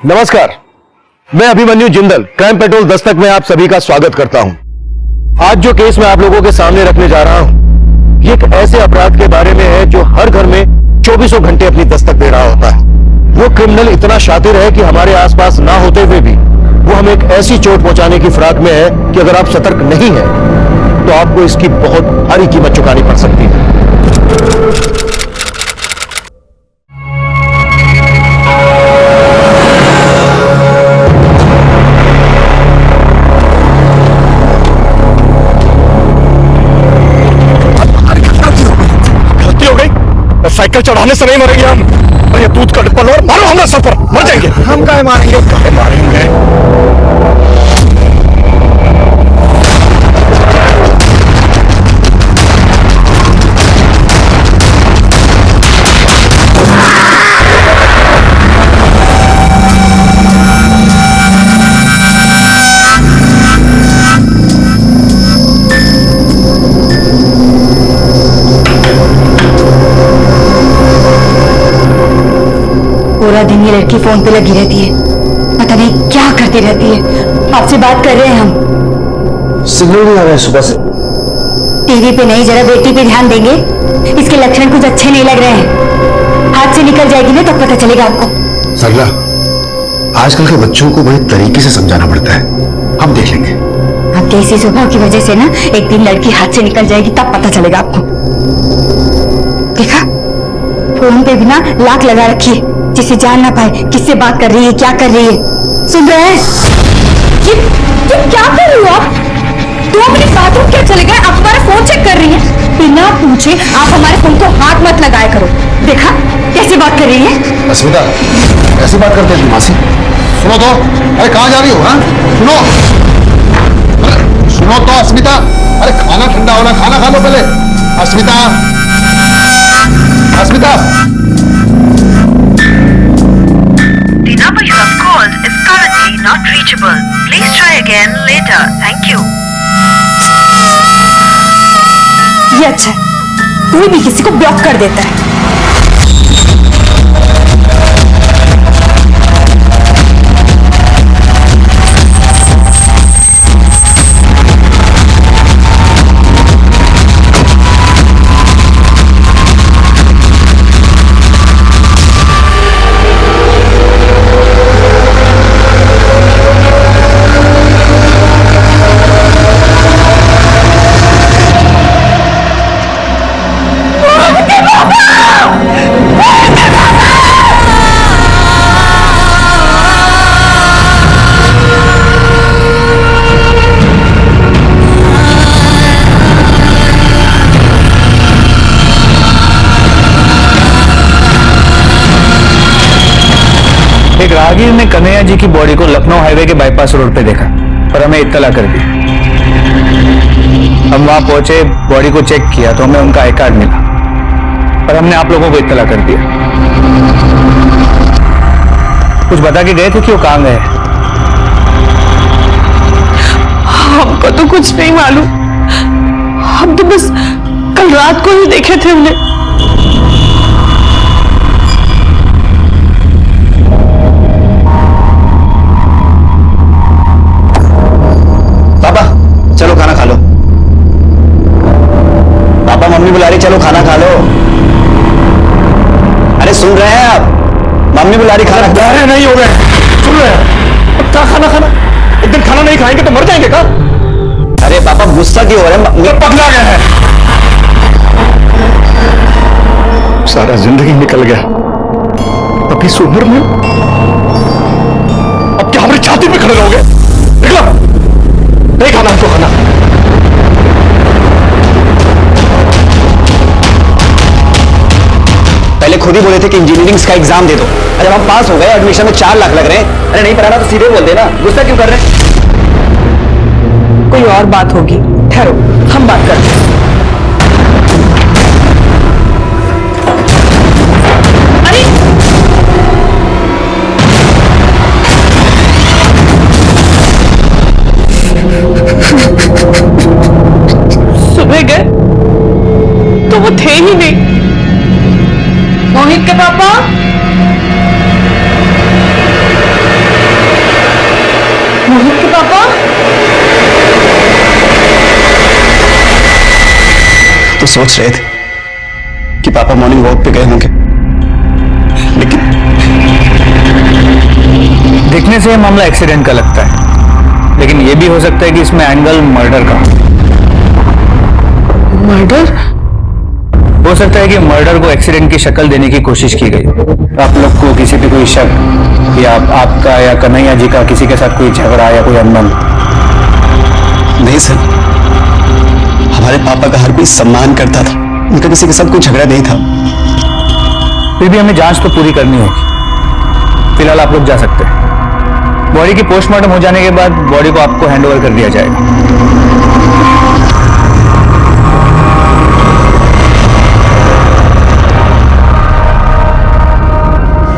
नमस्कार, मैं Abhimanyu Jindal crime petrol Dastak में आप सभी का स्वागत करता हूं। आज जो केस मैं आप लोगों के सामने रखने जा रहा हूं, ये एक ऐसे अपराध के बारे में है जो हर घर में चौबीसों घंटे अपनी दस्तक दे रहा होता है। वो क्रिमिनल इतना शातिर है कि हमारे आसपास ना होते हुए भी वो हमें एक ऐसी चोट पहुंचाने की फिराक में है कि अगर आप सतर्क नहीं हैं तो आपको इसकी बहुत भारी कीमत चुकानी पड़ सकती है। साइकिल चढ़ाने से नहीं मरेंगे हम। अरे दूध का डिब्बा लो और मारो हमारे सर पर, मर जाएंगे। हम काहे मारेंगे? काहे मारेंगे? पूरा दिन ये लड़की फोन पे लगी रहती है, पता नहीं क्या करती रहती है। आपसे बात कर रहे हैं हम। सिग्नल नहीं आ रहा है सुबह से। टीवी पे नहीं, जरा बेटी पे ध्यान देंगे। इसके लक्षण कुछ अच्छे नहीं लग रहे हैं। हाथ से निकल जाएगी ना तब पता चलेगा आपको। सरला, आजकल के बच्चों को बड़े तरीके से समझाना पड़ता है, हम देख लेंगे। आपके इसी स्वभाव की वजह से ना एक दिन लड़की हाथ से निकल जाएगी तब पता चलेगा आपको। देखा, फोन पे भी ना लाक लगा रखी है जिसे जान ना पाए किससे बात कर रही है, क्या कर रही है। सुन रहे हैं? ये क्या कर रही हो आप? 2 मिनट बाथरूम क्या चले गए, आप हमारा फोन चेक कर रही हैं। बिना पूछे आप हमारे फोन को हाथ मत लगाया करो। देखा कैसी बात कर रही है? अस्मिता, कैसी बात करते हैं मासी? सुनो तो, अरे कहाँ जा रही हो? हाँ सुनो, अरे सुनो तो अस्मिता, अरे खाना ठंडा होना, खाना खा लो पहले। अस्मिता, अस्मिता। The number you have called is currently not reachable. Please try again later. Thank you. ये अच्छा है, कोई भी किसी को ब्लॉक कर देता है। एक राहगीर ने कन्हैया जी की बॉडी को लखनऊ हाईवे के बाईपास रोड पे देखा और हमें इत्तला कर दी। हम वहां पहुंचे, बॉडी को चेक किया तो हमें उनका आई कार्ड मिला और हमने आप लोगों को इत्तला कर दिया। कुछ बता के गए थे कि वो कहां गए? हमको तो कुछ नहीं मालूम, हम तो बस कल रात को ही देखे थे उन्हें। चलो खाना खा लो। पापा मम्मी बुला रही, चलो खाना खा लो। अरे सुन रहे हैं आप? मम्मी बुला रही, खाना खा रहे नहीं हो गए। सुन रहे हैं? क्या खाना खाना? एक दिन खाना नहीं खाएंगे तो मर जाएंगे क्या? अरे पापा गुस्सा क्यों हो रहे हैं? पगला गया है। सारा जिंदगी निकल गया, अब इस उम्र में अब क्या हमारी छाती पे खड़े रहोगे? निकलो, नहीं खाना हमको खाना। पहले खुद ही बोले थे कि इंजीनियरिंग का एग्जाम दे दो, जब हम पास हो गए एडमिशन में 4 लाख लग रहे हैं। अरे नहीं पढ़ाना तो सीधे बोल देना, गुस्सा क्यों कर रहे हैं? कोई और बात होगी, ठहरो हम बात करते हैं। सुबह गए तो वो थे ही नहीं। मोहित के पापा, मोहित के पापा? तो सोच रहे थे कि पापा मॉर्निंग वॉक पे गए होंगे, लेकिन देखने से यह मामला एक्सीडेंट का लगता है, लेकिन यह भी हो सकता है कि इसमें एंगल मर्डर का हो। मर्डर? हो सकता है कि मर्डर को एक्सीडेंट की शक्ल देने की कोशिश की गई। आप लोग को किसी पे कोई शक या आपका या कन्हैया जी का किसी के साथ कोई झगड़ा या कोई अनबन? नहीं सर, हमारे पापा का हर कोई सम्मान करता था, उनका किसी के साथ कोई झगड़ा नहीं था। फिर भी हमें जांच तो पूरी करनी होगी। फिलहाल आप लोग जा सकते हैं। बॉडी की पोस्टमार्टम हो जाने के बाद बॉडी को आपको हैंडओवर कर दिया जाएगा।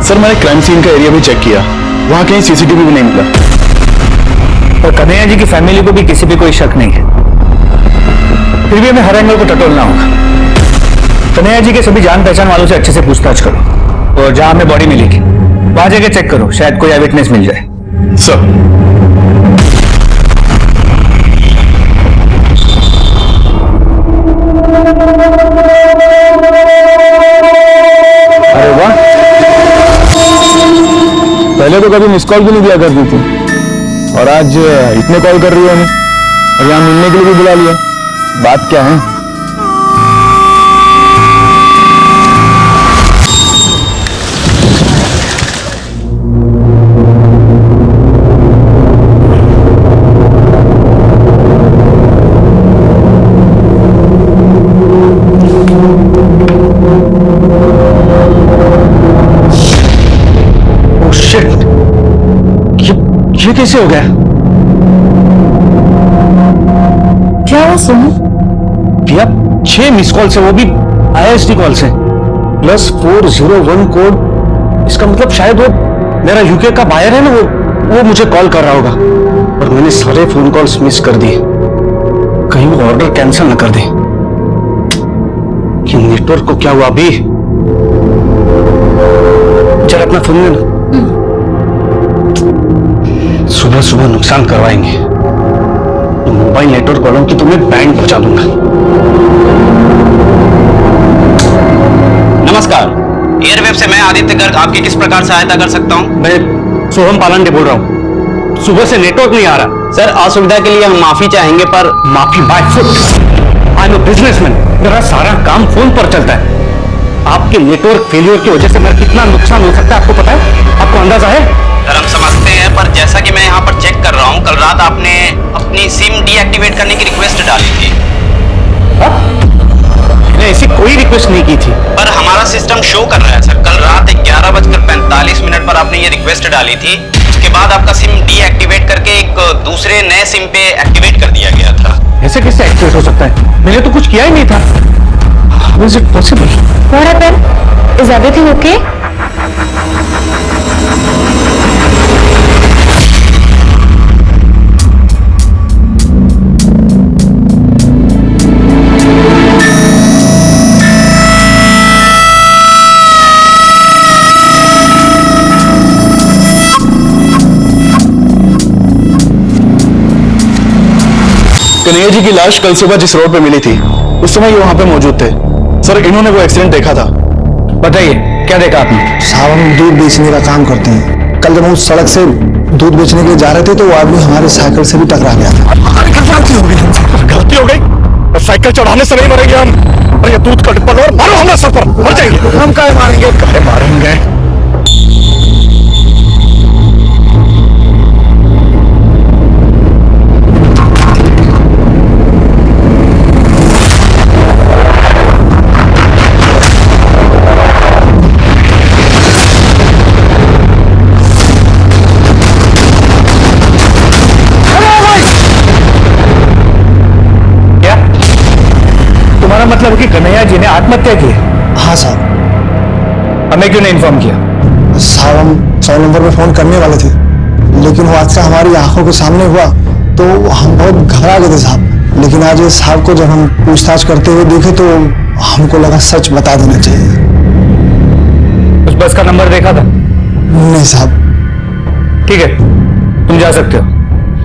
सर मैंने क्राइम सीन का एरिया भी चेक किया, वहां कहीं सीसीटीवी भी नहीं मिला। और कन्हैया जी की फैमिली को भी किसी पे कोई शक नहीं है। फिर भी हमें हर एंगल को टटोलना होगा। कन्हैया जी के सभी जान पहचान वालों से अच्छे से पूछताछ करो और जहां हमें बॉडी मिलेगी वहां जाके चेक करो, शायद कोई विटनेस मिल जाए। सर अरे वाह, पहले तो कभी मिस कॉल भी नहीं दिया करती थी और आज इतने कॉल कर रही है हमें और यहाँ मिलने के लिए भी बुला लिया। बात क्या है? ये कैसे हो गया? क्या हुआ सोनू? भैया 6 मिस कॉल से, वो भी ISD कॉल से, प्लस 401 कोड। इसका मतलब शायद वो मेरा यूके का बायर है ना, वो मुझे कॉल कर रहा होगा और मैंने सारे फोन कॉल्स मिस कर दिए। कहीं वो ऑर्डर कैंसिल न कर दे। कि नेटवर्क को क्या हुआ अभी? जरा अपना फोन लेना। सुबह सुबह नुकसान करवाएंगे। मोबाइल नेटवर्क वालों की तुम्हें बैंड पहुंचा दूंगा। नमस्कार, एयरवेव से मैं आदित्य गर्ग आपकी किस प्रकार सहायता कर सकता हूं? मैं सोहम पालंडे बोल रहा हूं। सुबह से नेटवर्क नहीं आ रहा। सर, असुविधा के लिए हम माफी चाहेंगे, पर माफी by foot. I am a businessman, मेरा सारा काम फोन पर चलता है। आपके नेटवर्क फेलियर की वजह से मेरा कितना नुकसान हो सकता है आपको पता है? आपको अंदाजा है? सर हम समझते हैं, पर जैसा कि मैं यहाँ पर चेक कर रहा हूँ, कल रात आपने अपनी सिम डीएक्टिवेट करने की रिक्वेस्ट डाली थी। मैंने ऐसी कोई रिक्वेस्ट नहीं की थी। पर हमारा सिस्टम शो कर रहा है सर, कल रात 11:45 पर आपने ये रिक्वेस्ट डाली थी। उसके बाद आपका सिम डीएक्टिवेट करके एक दूसरे नए सिम पे एक्टिवेट कर दिया गया था। ऐसे कैसे एक्टिवेट हो सकता है? मैंने तो कुछ किया ही नहीं था। How is it possible? What happened? Is everything okay? Kanhaiya ji की लाश कल सुबह जिस रोड पे मिली थी उस समय ये वहां पे मौजूद थे। सर इन्होंने वो एक्सीडेंट देखा था। बताइए क्या देखा आपने? साहब हम दूध बेचने का काम करते हैं। कल जब हम उस सड़क से दूध बेचने के लिए जा रहे थे तो वो आदमी हमारे साइकिल से भी टकरा गया था। गलती हो गई, साइकिल चढ़ाने से नहीं मरेंगे हम। और ये दूध का डिब्बा और मारो हमारे सर पर, मर जाएंगे। हम काहे मारेंगे? काहे मारेंगे? मतलब कि कन्हैया जी ने आत्महत्या की? हाँ साहब। हमें क्यों नहीं इन्फॉर्म किया? साहब हम 100 नंबर पे फोन करने वाले थे, लेकिन वो हादसा हमारी आंखों के सामने हुआ तो हम बहुत घबरा गए थे साहब। लेकिन आज ये साहब को जब हम पूछताछ करते हुए देखे तो हमको लगा सच बता देना चाहिए। उस बस का नंबर देखा था? नहीं साहब। ठीक है, तुम जा सकते हो।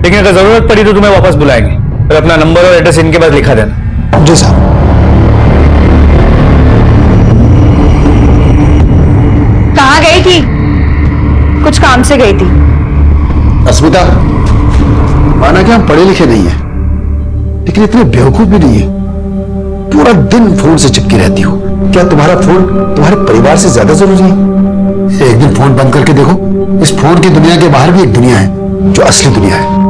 लेकिन अगर जरूरत पड़ी तो तुम्हें वापस बुलाएंगे, और अपना नंबर और एड्रेस इनके पास लिखा देना। जी साहब। कहाँ गई थी? कुछ काम से गई थी। अस्मिता, माना कि हम पढ़े लिखे नहीं है, लेकिन इतने बेवकूफ भी नहीं है। पूरा दिन फोन से चिपकी रहती हो। क्या तुम्हारा फोन तुम्हारे परिवार से ज्यादा जरूरी है? एक दिन फोन बंद करके देखो, इस फोन की दुनिया के बाहर भी एक दुनिया है जो असली दुनिया है।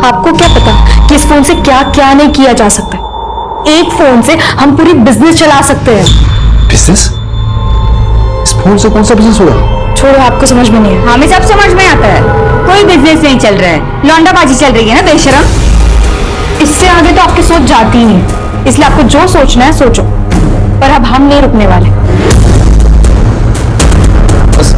आपको क्या पता कि इस फोन से क्या क्या नहीं किया जा सकता। एक फोन से हम पूरी बिजनेस चला सकते हैं। बिजनेस? इस फोन से कौन सा बिजनेस होगा? छोड़ो, आपको समझ में नहीं है। हमें सब समझ में आता है, कोई बिजनेस नहीं चल रहा है, लौंडाबाजी चल रही है ना बेशरम। इससे आगे तो आपकी सोच जाती ही नहीं, इसलिए आपको जो सोचना है सोचो, पर अब हम नहीं रुकने वाले। बस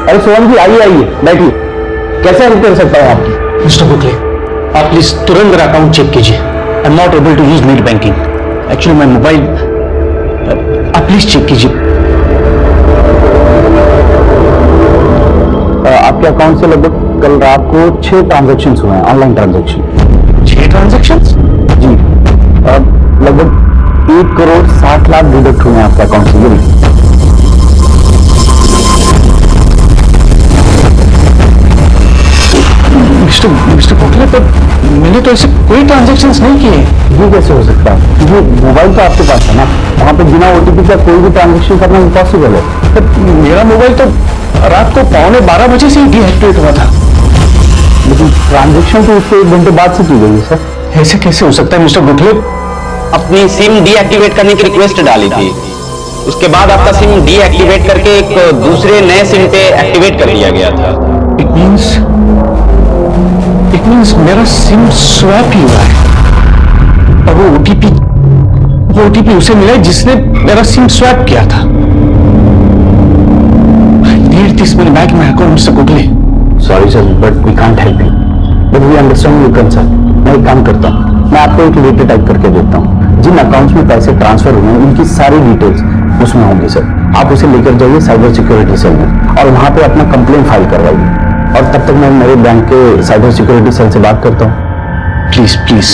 अरे सोहन जी, आइए आइए, बैठिए। कैसे हेल्प कर सकता हूँ आपकी? मिस्टर बुकले, आप प्लीज तुरंत मेरा अकाउंट चेक कीजिए। I am not able to use net banking. Actually मैं मोबाइल, आप प्लीज चेक कीजिए। आपके अकाउंट से लगभग कल रात को 6 ट्रांजैक्शन हुए हैं, ऑनलाइन ट्रांजैक्शन। 6 ट्रांजैक्शन? जी। लगभग 1 करोड़ 60 लाख डिडक्ट हुए हैं आपके अकाउंट से। ये मिस्टर बुकले, पर मैंने तो ऐसे कोई ट्रांजैक्शंस नहीं किए। ये कैसे हो सकता है? ये मोबाइल तो आपके पास है ना, वहाँ पे बिना ओटीपी का कोई भी ट्रांजैक्शन करना इम्पॉसिबल है। पर मेरा मोबाइल तो रात को 11:15 बजे से ही डीएक्टिवेट हुआ था। लेकिन ट्रांजैक्शन तो उसके 1 घंटे बाद से की गई है सर। ऐसे कैसे हो सकता है मिस्टर बुकले? अपनी सिम डीएक्टिवेट करने की रिक्वेस्ट डाली थी, उसके बाद आपका सिम डीएक्टिवेट करके एक दूसरे नए सिम पे एक्टिवेट कर दिया गया था। इट मीन्स मेरा सिम स्वैप ही हुआ है, और वो ओटीपी उसे मिला है जिसने मेरा सिम स्वैप किया था। I need this money back in my account, Mr. Gokhale. Sorry sir, but we can't help you. But we understand your concern. मैं एक काम करता हूँ, मैं आपको एक लेटर टाइप करके देता हूँ। जिन अकाउंट्स में पैसे ट्रांसफर हुए हैं उनकी सारी डिटेल्स उसमें होंगी सर। आप उसे लेकर जाइए साइबर सिक्योरिटी सेल में, और वहां पे अपना कंप्लेंट फाइल करवाइए। और तब तक मैं मेरे बैंक के साइबर सिक्योरिटी सेल से बात करता हूँ। Please please.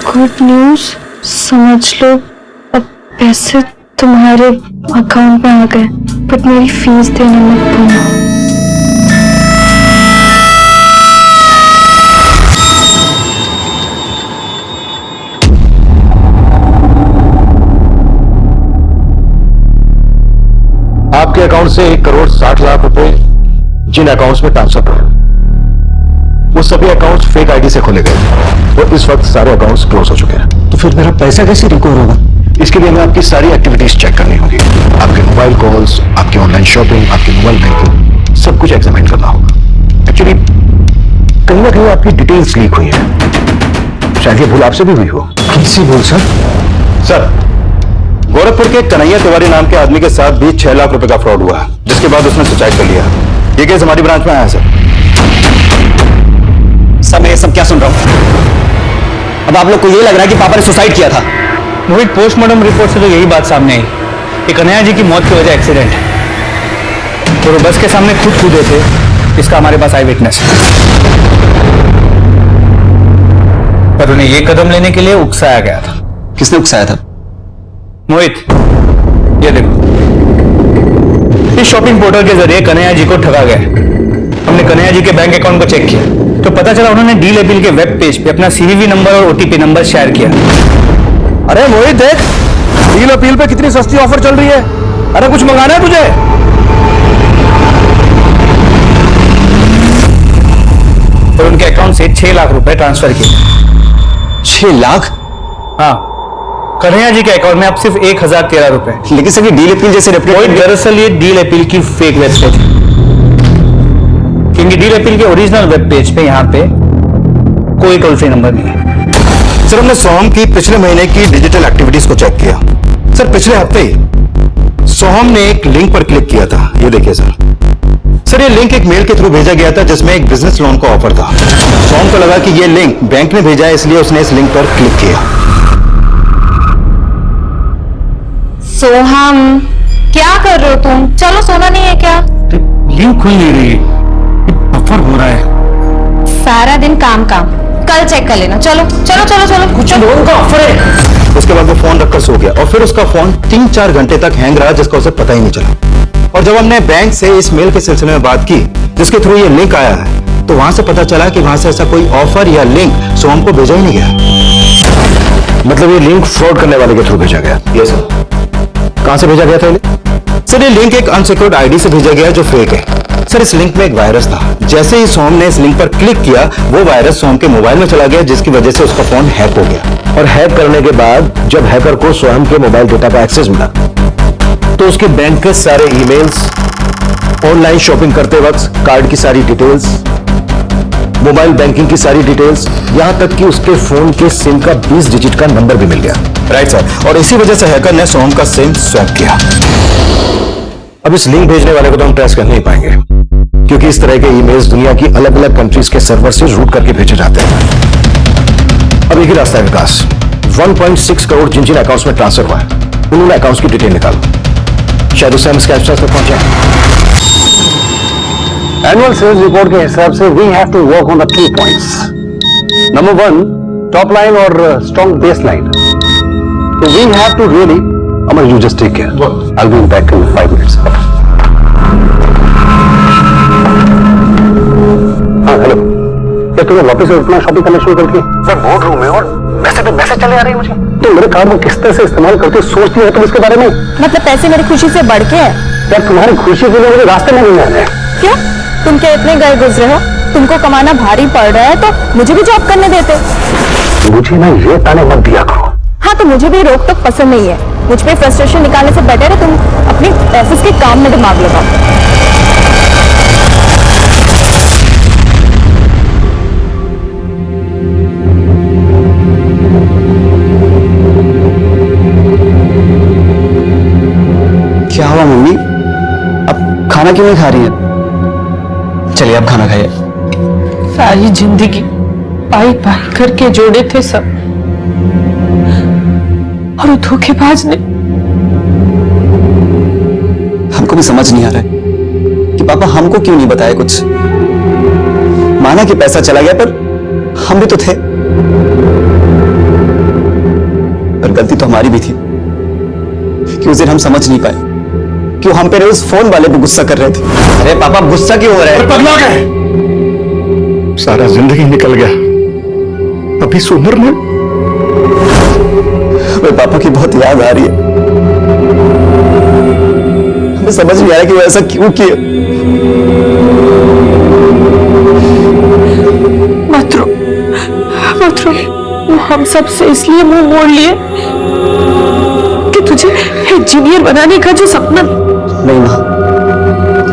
गुड न्यूज, समझ लो, अब पैसे तुम्हारे अकाउंट में आ गए, बट मेरी फीस देने मत भूलना। आपके अकाउंट से 1 करोड़ 60 लाख रुपए जिन अकाउंट्स में ट्रांसफर हुए, वो सभी अकाउंट्स फेक आईडी से खोले गए और इस वक्त सारे अकाउंट्स क्लोज हो चुके हैं। तो फिर मेरा पैसा कैसे रिकवर होगा? इसके लिए हमें आपकी सारी एक्टिविटीज चेक करनी होगी। आपके मोबाइल कॉल्स, आपकी ऑनलाइन शॉपिंग, आपकी मोबाइल बैंकिंग, सब कुछ एग्जामिन करना होगा। एक्चुअली कहीं ना कहीं आपकी डिटेल्स लीक हुई है, शायद ये भूल आपसे भी हुई हो। कैसी भूल सर? सर, गोरखपुर के कन्हैया तिवारी नाम के आदमी के साथ भी 6 लाख रुपए का फ्रॉड हुआ, जिसके बाद उसने सुसाइड कर लिया। ये केस हमारी ब्रांच में आया सर। मैं ये सब क्या सुन रहा हूं? अब आप लोग को ये लग रहा है कि पापा ने सुसाइड किया था? मोहित, पोस्टमार्टम रिपोर्ट से तो यही बात सामने आई कि कन्हैया जी की मौत की वजह एक्सीडेंट है, और वो बस के सामने खुद कूदे थे। इसका हमारे पास आई विटनेस है, पर उन्हें ये कदम लेने के लिए उकसाया गया था। किसने उकसाया था? मोहित, ये देखो, इस शॉपिंग पोर्टल के जरिए कन्हैया जी को ठगा गया। हमने कन्हैया जी के बैंक अकाउंट को चेक किया तो पता चला उन्होंने डील अपील के वेब पेज पे अपना सीवीवी नंबर और ओटीपी नंबर शेयर किया। अरे मोहित, देख डील अपील पे कितनी सस्ती ऑफर चल रही है। अरे कुछ मंगाना है तुझे? और उनके अकाउंट से 6 लाख रुपए ट्रांसफर किए। 6 लाख? हाँ, कन्हैया जी के अकाउंट में अब सिर्फ 1013 रुपए। लेकिन सर ये डील अपील जैसे दरअसल ये डील अपील की फेक वेबसाइट है। क्योंकि डील अपील के ओरिजिनल वेब पेज पे यहाँ पे कोई टोल फ्री नंबर नहीं है। सर हमने सोहम की पिछले महीने की डिजिटल एक्टिविटीज को चेक किया। सर पिछले हफ्ते ही सोहम ने एक लिंक पर क्लिक किया था, ये देखिए सर ये लिंक एक मेल के थ्रू भेजा गया था जिसमें एक बिजनेस लोन का ऑफर था। सोहम को लगा कि ये लिंक बैंक ने भेजा है, इसलिए उसने इस लिंक पर क्लिक किया। सोहम, क्या कर रहे हो तुम? चलो, सोना नहीं है क्या? लिंक खुल नहीं रही, ऑफर हो रहा है। सारा दिन काम काम, कल चेक कर लेना। चलो चलो चलो चलो। कुछ लोन का ऑफर है। उसके बाद वो फोन रखकर सो गया और फिर उसका फोन 3-4 घंटे तक हैंग रहा जिसका उसे पता ही नहीं चला। और जब हमने बैंक से इस मेल के सिलसिले में बात की जिसके थ्रू ये लिंक आया है तो वहां से पता चला कि वहां से ऐसा कोई ऑफर या लिंक सोहम को भेजा ही नहीं गया। मतलब ये लिंक फ्रॉड करने वाले के थ्रू भेजा गया? Yes sir. कहां से भेजा गया था ये? सर ये लिंक एक अनसिक्योर्ड आईडी से भेजा गया जो फेक है। सर इस लिंक में एक वायरस था। जैसे ही सोहम ने इस लिंक पर क्लिक किया वो वायरस सोहम के मोबाइल में चला गया जिसकी वजह से उसका फोन हैक हो गया। और हैक करने के बाद जब हैकर को सोहम के मोबाइल डेटा का एक्सेस मिला तो उसके बैंक के सारे ईमेल्स, ऑनलाइन शॉपिंग करते वक्त कार्ड की सारी डिटेल्स, मोबाइल बैंकिंग की सारी डिटेल्स, यहां तक कि उसके फोन के सिम का 20 डिजिट का नंबर भी मिल गया। Right sir. और इसी वजह से हैकर ने सोहम का सिम स्वैप किया। अब इस लिंक भेजने वाले को तो हम ट्रेस कर नहीं पाएंगे क्योंकि इस तरह के ईमेल्स दुनिया की अलग अलग कंट्रीज के सर्वर से रूट करके भेजे जाते हैं। अब एक ही रास्ता है विकास, 1.6 करोड़ जिन जिन अकाउंट्स में ट्रांसफर हुआ है उन्होंने अकाउंट्स की डिटेल निकालो। शायद उससे हम स्कैच तक पहुंच जाए। एनुअल सेल्स रिपोर्ट के हिसाब से we have to work on the 2 points. Number 1, top line और strong base line. So we have to really, Amar, you just take care. I'll be back in 5 minutes. हाँ hello, क्या तुम्हें वापस से उतना शॉपिंग करना शुरू करके? सर बोर्ड रूम में और मैसेज चले आ रहे हैं मुझे। तुम मेरे कार्ड को किस तरह से इस्तेमाल करते हो सोचती हो तुम इसके बारे में? मतलब पैसे मेरी खुशी से बढ़ के है? यार तुम्हारी खुशी के लिए मुझे रास्ते में नहीं आ रहे हैं। क्यों? तुम क्या इतने गए गुजरे हो? तुमको कमाना भारी पड़ रहा है तो मुझे भी जॉब करने देते। मुझे ना ये ताने मत दिया करो। हाँ तो मुझे भी रोक टोक पसंद नहीं है। मुझ पे फ्रस्ट्रेशन निकालने से बेटर है तुम अपनी ऑफिस के काम में दिमाग लगाओ। क्या हुआ मम्मी? अब खाना क्यों नहीं खा रही है? चलिए आप खाना खाइए। सारी जिंदगी पाई पाई करके जोड़े थे सब और वो धोखेबाज ने। हमको भी समझ नहीं आ रहा है कि पापा हमको क्यों नहीं बताया कुछ। माना कि पैसा चला गया पर हम भी तो थे। पर गलती तो हमारी भी थी कि उस दिन हम समझ नहीं पाए क्यों हम पे उस फोन वाले पे गुस्सा कर रहे थे। अरे पापा गुस्सा क्यों हो रहा है? पगला गए। सारा जिंदगी निकल गया अभी इस उम्र में। मेरे पापा की बहुत याद आ रही है। हमें समझ नहीं आ रहा कि वो ऐसा क्यों किया। मत रो, मत रो। वो हम सब से इसलिए मुंह मोड़ लिए कि तुझे इंजीनियर बनाने का जो सपना। नहीं मां,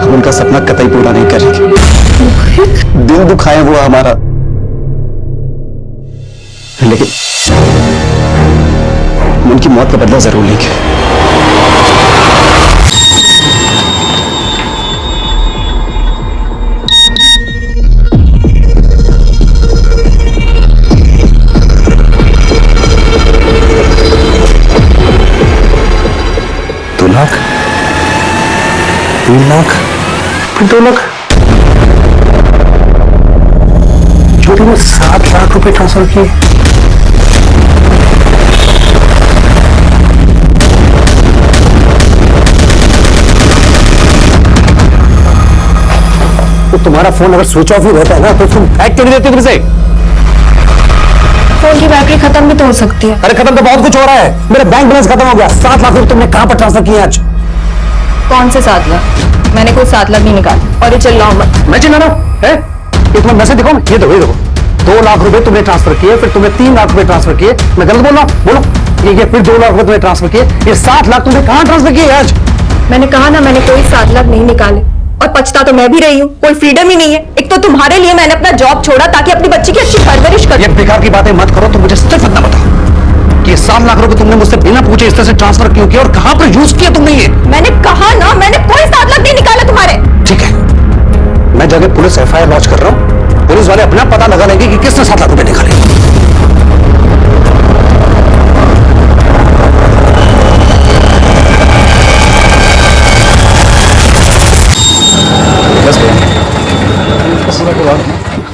हम उनका सपना कतई पूरा नहीं करेंगे। दिल दुखाया हुआ हमारा, लेकिन उनकी मौत का बदला जरूर लेंगे। $2 लाख 3 लाख 2 लाख छोटी में 7 लाख रुपए ट्रांसफर किए। तो तुम्हारा फोन अगर स्विच ऑफ ही रहता है ना तो तुम हैक क्यों नहीं देती तुमसे? फोन की बैटरी खत्म भी तो हो सकती है। अरे खत्म तो बहुत कुछ हो रहा है। मेरा बैंक बैलेंस खत्म हो गया। 7 लाख रुपए तुमने कहां पर ट्रांसफर किए आज? कौन से 7 लाख? मैंने कोई 7 लाख नहीं निकाला। और ये चिल्लाओ मत। मैं चिल्ला रहा हूं? ये तुम्हें मैसेज दिखाऊं? ये देखो 2 लाख रुपए तुमने ट्रांसफर किए, फिर तुमने 3 लाख रुपए ट्रांसफर किए। मैं गलत बोल रहा हूं? बोलो। ये फिर 2 लाख रुपए तुमने ट्रांसफर किए। ये 7 लाख तुमने कहां ट्रांसफर किए आज? मैंने कहा ना मैंने कोई 7 लाख नहीं निकाले। और पछता तो मैं भी रही हूँ, कोई फ्रीडम ही नहीं है। एक तो तुम्हारे लिए मैंने अपना जॉब छोड़ा ताकि अपनी बच्ची की अच्छी परवरिश कर। ये बेकार की बातें मत करो, तुम मुझे सिर्फ इतना बताओ कि 7 लाख रुपए तुमने मुझसे बिना पूछे इस तरह से ट्रांसफर क्यों किया और कहां पर यूज किया तुमने ये? मैंने कहा ना, मैंने कोई 7 लाख नहीं निकाला तुम्हारे। ठीक है, मैं जगह पुलिस एफआईआर लॉन्च कर रहा हूं, पुलिस वाले अपना पता लगा लेंगे कि किसने 7 लाख रुपए निकाले।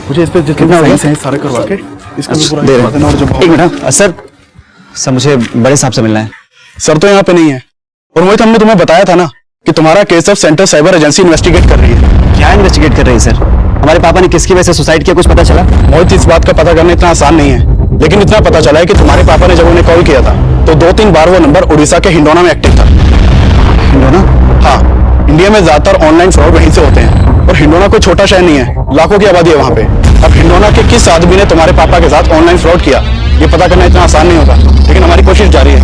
मुझे इस पे जितना सही सारे करवा के इसका भी पूरा दे रहे और जो हैं। एक मिनट सर मुझे बड़े साहब से मिलना है। सर तो यहाँ पे नहीं है, और वही तो हमने तुम्हें बताया था ना कि तुम्हारा केस अब सेंट्रल साइबर एजेंसी इन्वेस्टिगेट कर रही है। क्या इन्वेस्टिगेट कर रही है सर? हमारे पापा ने किसकी वजह से सुसाइड किया, कुछ पता चला? मोहित, इस बात का पता करना इतना आसान नहीं है, लेकिन इतना पता चला है कि तुम्हारे पापा ने जब उन्हें कॉल किया था तो 2-3 बार वो नंबर उड़ीसा के हिंडोना में एक्टिव था। हिंडोना? हाँ, इंडिया में ज्यादातर ऑनलाइन फ्रॉड वहीं से होते हैं, और हिंडोना कोई छोटा शहर नहीं है, लाखों की आबादी है वहां पे। अब हिंडोना के किस आदमी ने तुम्हारे पापा के साथ ऑनलाइन फ्रॉड किया, ये पता करना इतना आसान नहीं होता, लेकिन हमारी कोशिश जारी है।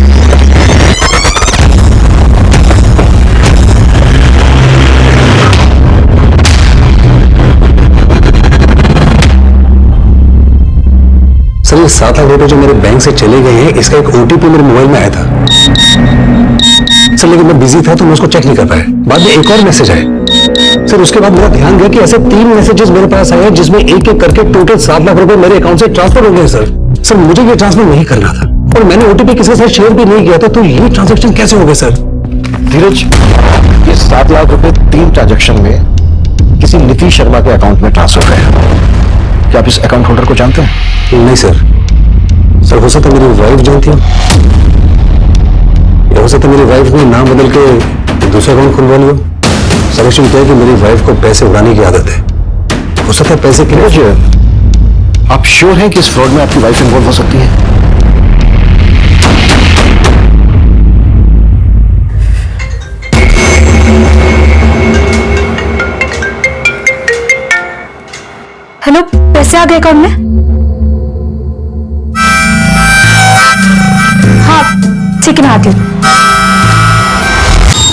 सर ये 7 लाख रुपए जो मेरे बैंक से चले गए हैं, इसका एक ओटीपी मेरे मोबाइल में आया था सर, लेकिन मैं बिजी था तो मैं उसको चेक नहीं कर पाया। बाद में एक और मैसेज आया सर, उसके बाद मेरा ध्यान गया कि ऐसे 3 मैसेजेस मेरे पास आए हैं जिसमें एक एक करके टोटल 7 लाख रुपए मेरे अकाउंट से ट्रांसफर हो गए। सर मुझे ये ट्रांसफर नहीं करना था और मैंने ओटीपी किसी के साथ शेयर भी नहीं किया था, तो ये ट्रांजेक्शन कैसे हो गए सर? धीरज, ये 7 लाख रुपए 3 ट्रांजैक्शन में किसी नीतीश शर्मा के अकाउंट में ट्रांसफर हुए। क्या आप इस अकाउंट होल्डर को जानते हैं? नहीं सर हो सकता मेरी वाइफ जानती हो, या हो सकता मेरी वाइफ ने नाम बदल के दूसरा अकाउंट खुलवा लिया। सर एक्चुअली क्या है कि मेरी वाइफ को पैसे उड़ाने की आदत है, हो सकता है पैसे के लिए। आप श्योर हैं कि इस फ्रॉड में आपकी वाइफ इन्वॉल्व हो सकती है? हेलो, पैसे आ गए अकाउंट में? हाँ ठीक है, मैं आती हूँ।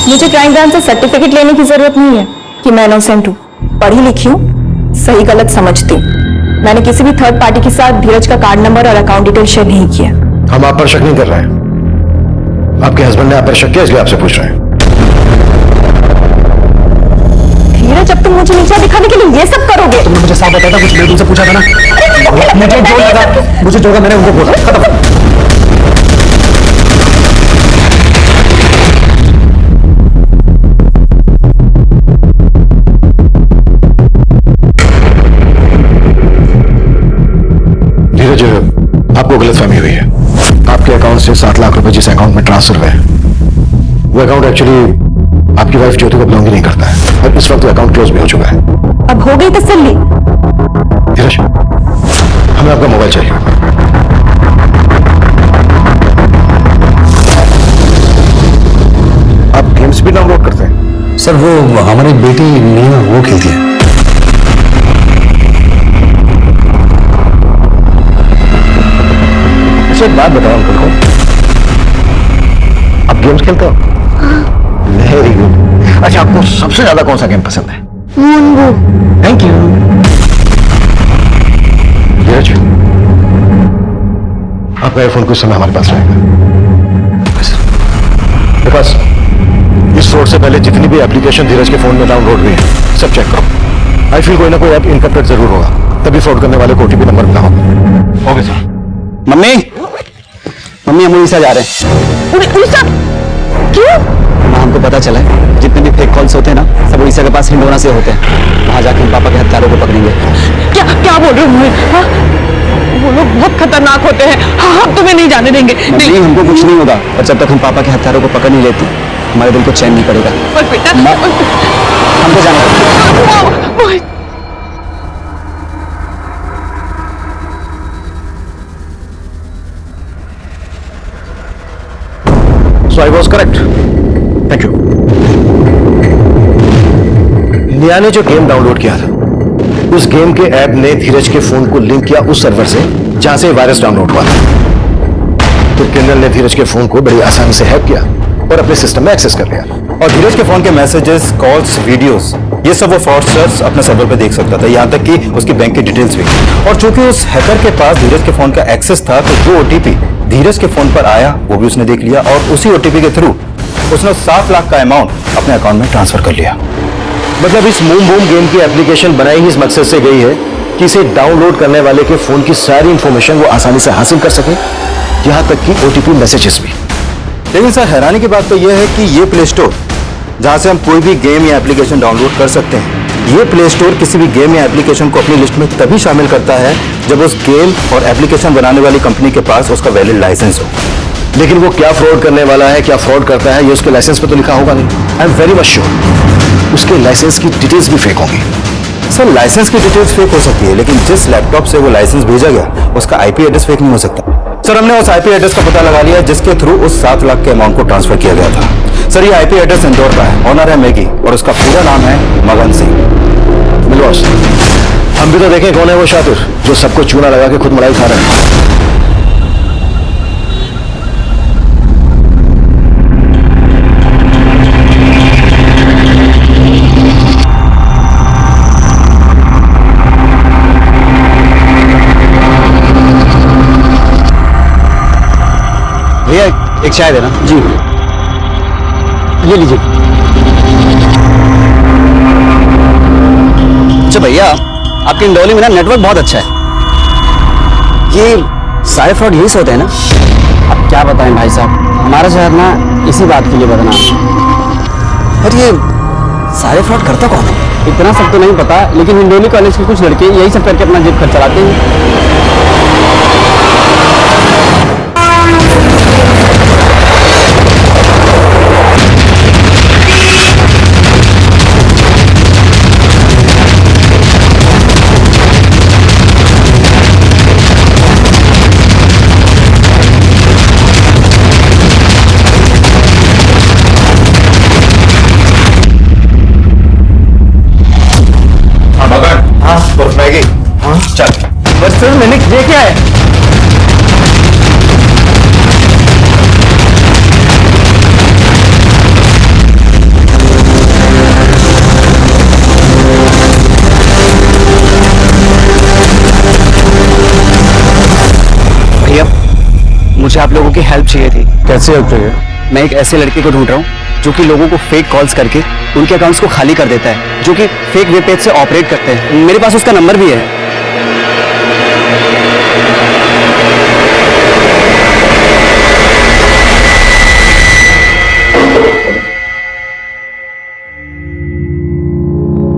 मुझे क्राइम ब्रांच से सर्टिफिकेट लेने की जरूरत नहीं है कि मैं इनोसेंट हूँ। पढ़ी लिखी हूँ, सही गलत समझती हूँ। मैंने किसी भी थर्ड पार्टी के साथ धीरज का कार्ड नंबर और अकाउंट डिटेल शेयर नहीं किया। हम आप पर शक नहीं कर रहे हैं, आपके हस्बैंड ने आप पर शक किया इसलिए आपसे पूछ रहे हैं। धीरज, अब तुम मुझे नीचा दिखाने के लिए ये सब करोगे? तुमने मुझे साफ बताया था, कुछ मैंने तुमसे पूछा था ना। मुझे जो लगा मैंने उनको बोला, खत्म। धीरज, आपको गलतफहमी हुई है। आपके अकाउंट से 7 लाख रुपए जिस अकाउंट में ट्रांसफर हुए वो अकाउंट एक्चुअली आपकी वाइफ ज्योति को बिलोंग ही नहीं करता है, और इस वक्त वो अकाउंट क्लोज भी हो चुका है। अब हो गई तसल्ली? धीरज, हमें आपका मोबाइल चाहिए। आप गेम्स भी डाउनलोड करते हैं? सर वो हमारी बेटी नीना वो खेलती है। अच्छा एक बात बताओ अंकल को, आप गेम्स खेलते हो? Very good. अच्छा, आपको सबसे ज्यादा कौन सा गेम पसंद है? Thank you. धीरज, आपका एयरफोन कुछ समय हमारे पास रहेगा, बिकॉज इस फ्रॉड से पहले जितनी भी एप्लीकेशन धीरज के फोन में डाउनलोड हुई है सब चेक करो। आई फील कोई ना कोई ऐप इनकरेक्ट जरूर होगा, तभी फ्रॉड करने वाले को ओटीपी नंबर मिला होगा। Okay sir. मम्मी हम उड़ीसा जा रहे हैं। उड़ीसा? क्यों? माँ, हमको पता चला है जितने भी फेक कॉल्स होते हैं ना, सब उड़ीसा के पास हिंडोना से होते हैं। वहां जाके हम पापा के हत्यारों को पकड़ेंगे। क्या बोल रहे हो? हाँ? वो लोग बहुत खतरनाक होते हैं। हाँ, हम तुम्हें नहीं जाने देंगे। नहीं, हमको कुछ नहीं होगा, और जब तक हम पापा के हत्यारों को पकड़ नहीं लेती हमारे दिल को चैन नहीं पड़ेगा। पर बेटा, हमको जाना। So I was correct. Thank you. निया ने जो गेम डाउनलोड किया था, उस गेम के ऐप ने धीरज के फोन को लिंक किया उस सर्वर से जहां से वायरस डाउनलोड हुआ था। तो क्रिमिनल ने धीरज के फोन को बड़ी आसानी से हैक किया और अपने सिस्टम में एक्सेस कर लिया। और धीरज के फोन के मैसेजेस, कॉल्स, वीडियोस ये सब वो फ्रॉडस्टर्स अपने सर्वर पे देख सकता था, यहाँ तक कि उसकी बैंक की डिटेल्स भी। और चूंकि उस हैकर के पास धीरज के फोन का एक्सेस था, तो जो ओटीपी धीरज के फोन पर आया वो भी उसने देख लिया, और उसी ओटीपी के थ्रू उसने 7 लाख का अमाउंट अपने अकाउंट में ट्रांसफर कर लिया। मतलब इस मूम बूम गेम की एप्लीकेशन बनाई ही इस मकसद से गई है कि इसे डाउनलोड करने वाले के फोन की सारी इंफॉर्मेशन वो आसानी से हासिल कर सके, यहां तक कि ओटीपी मैसेजेस भी। लेकिन सर हैरानी की बात तो यह है कि ये प्ले स्टोर जहां से हम कोई भी गेम या एप्लीकेशन डाउनलोड कर सकते हैं, ये प्ले स्टोर किसी भी गेम या एप्लीकेशन को अपनी लिस्ट में तभी शामिल करता है जब उस गेम और एप्लीकेशन बनाने वाली कंपनी के पास उसका वैलिड लाइसेंस हो। लेकिन वो क्या फ्रॉड करने वाला है, क्या फ्रॉड करता है, ये उसके लाइसेंस पे तो लिखा होगा नहीं। I am very much sure उसके लाइसेंस की डिटेल्स भी फेक होंगी। सर लाइसेंस की डिटेल्स फेक हो सकती है, लेकिन जिस लैपटॉप से वो लाइसेंस भेजा गया उसका आईपी एड्रेस फेक नहीं हो सकता। सर हमने उस आईपी एड्रेस का पता लगा लिया जिसके थ्रू उस 7 लाख के अमाउंट को ट्रांसफर किया गया था। सर ये आईपी एड्रेस इंदौर का है, ऑनर है मैगी, और उसका पूरा नाम है मगन सिंह। बिलवास, हम भी तो देखें कौन है वो शातिर जो सबको चूना लगा के खुद मलाई खा रहा है। भैया एक चाय देना। जी ये लीजिए। अच्छा भैया, आपके इंदौली में ना नेटवर्क बहुत अच्छा है। ये सारे फ्रॉड यही से होते हैं ना? अब क्या बताएं भाई साहब, हमारा शहर ना इसी बात के लिए बदनाम है। और ये सारे फ्रॉड करता कौन है? इतना सब तो नहीं पता, लेकिन इंदौली कॉलेज के कुछ लड़के यही सब करके अपना जेब खर्च चलाते हैं। बस सर मैंने ये क्या है? भैया मुझे आप लोगों की हेल्प चाहिए थी। कैसे हेल्प चाहिए? मैं एक ऐसे लड़के को ढूंढ रहा हूँ जो कि लोगों को फेक कॉल्स करके उनके अकाउंट्स को खाली कर देता है, जो कि फेक वेब पेज से ऑपरेट करते हैं। मेरे पास उसका नंबर भी है।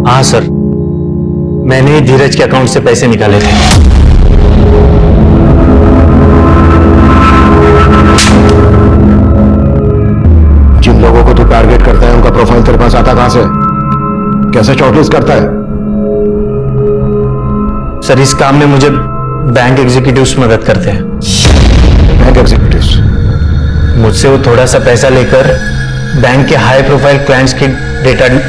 हाँ सर, मैंने धीरज के अकाउंट से पैसे निकाले थे। जिन लोगों को तू टारगेट करता है उनका प्रोफाइल तेरे पास आता कहां से? कैसे शॉर्टलिस्ट करता है? सर इस काम में मुझे बैंक एग्जीक्यूटिव्स मदद करते हैं। Bank executives? मुझसे वो थोड़ा सा पैसा लेकर बैंक के हाई प्रोफाइल क्लाइंट्स की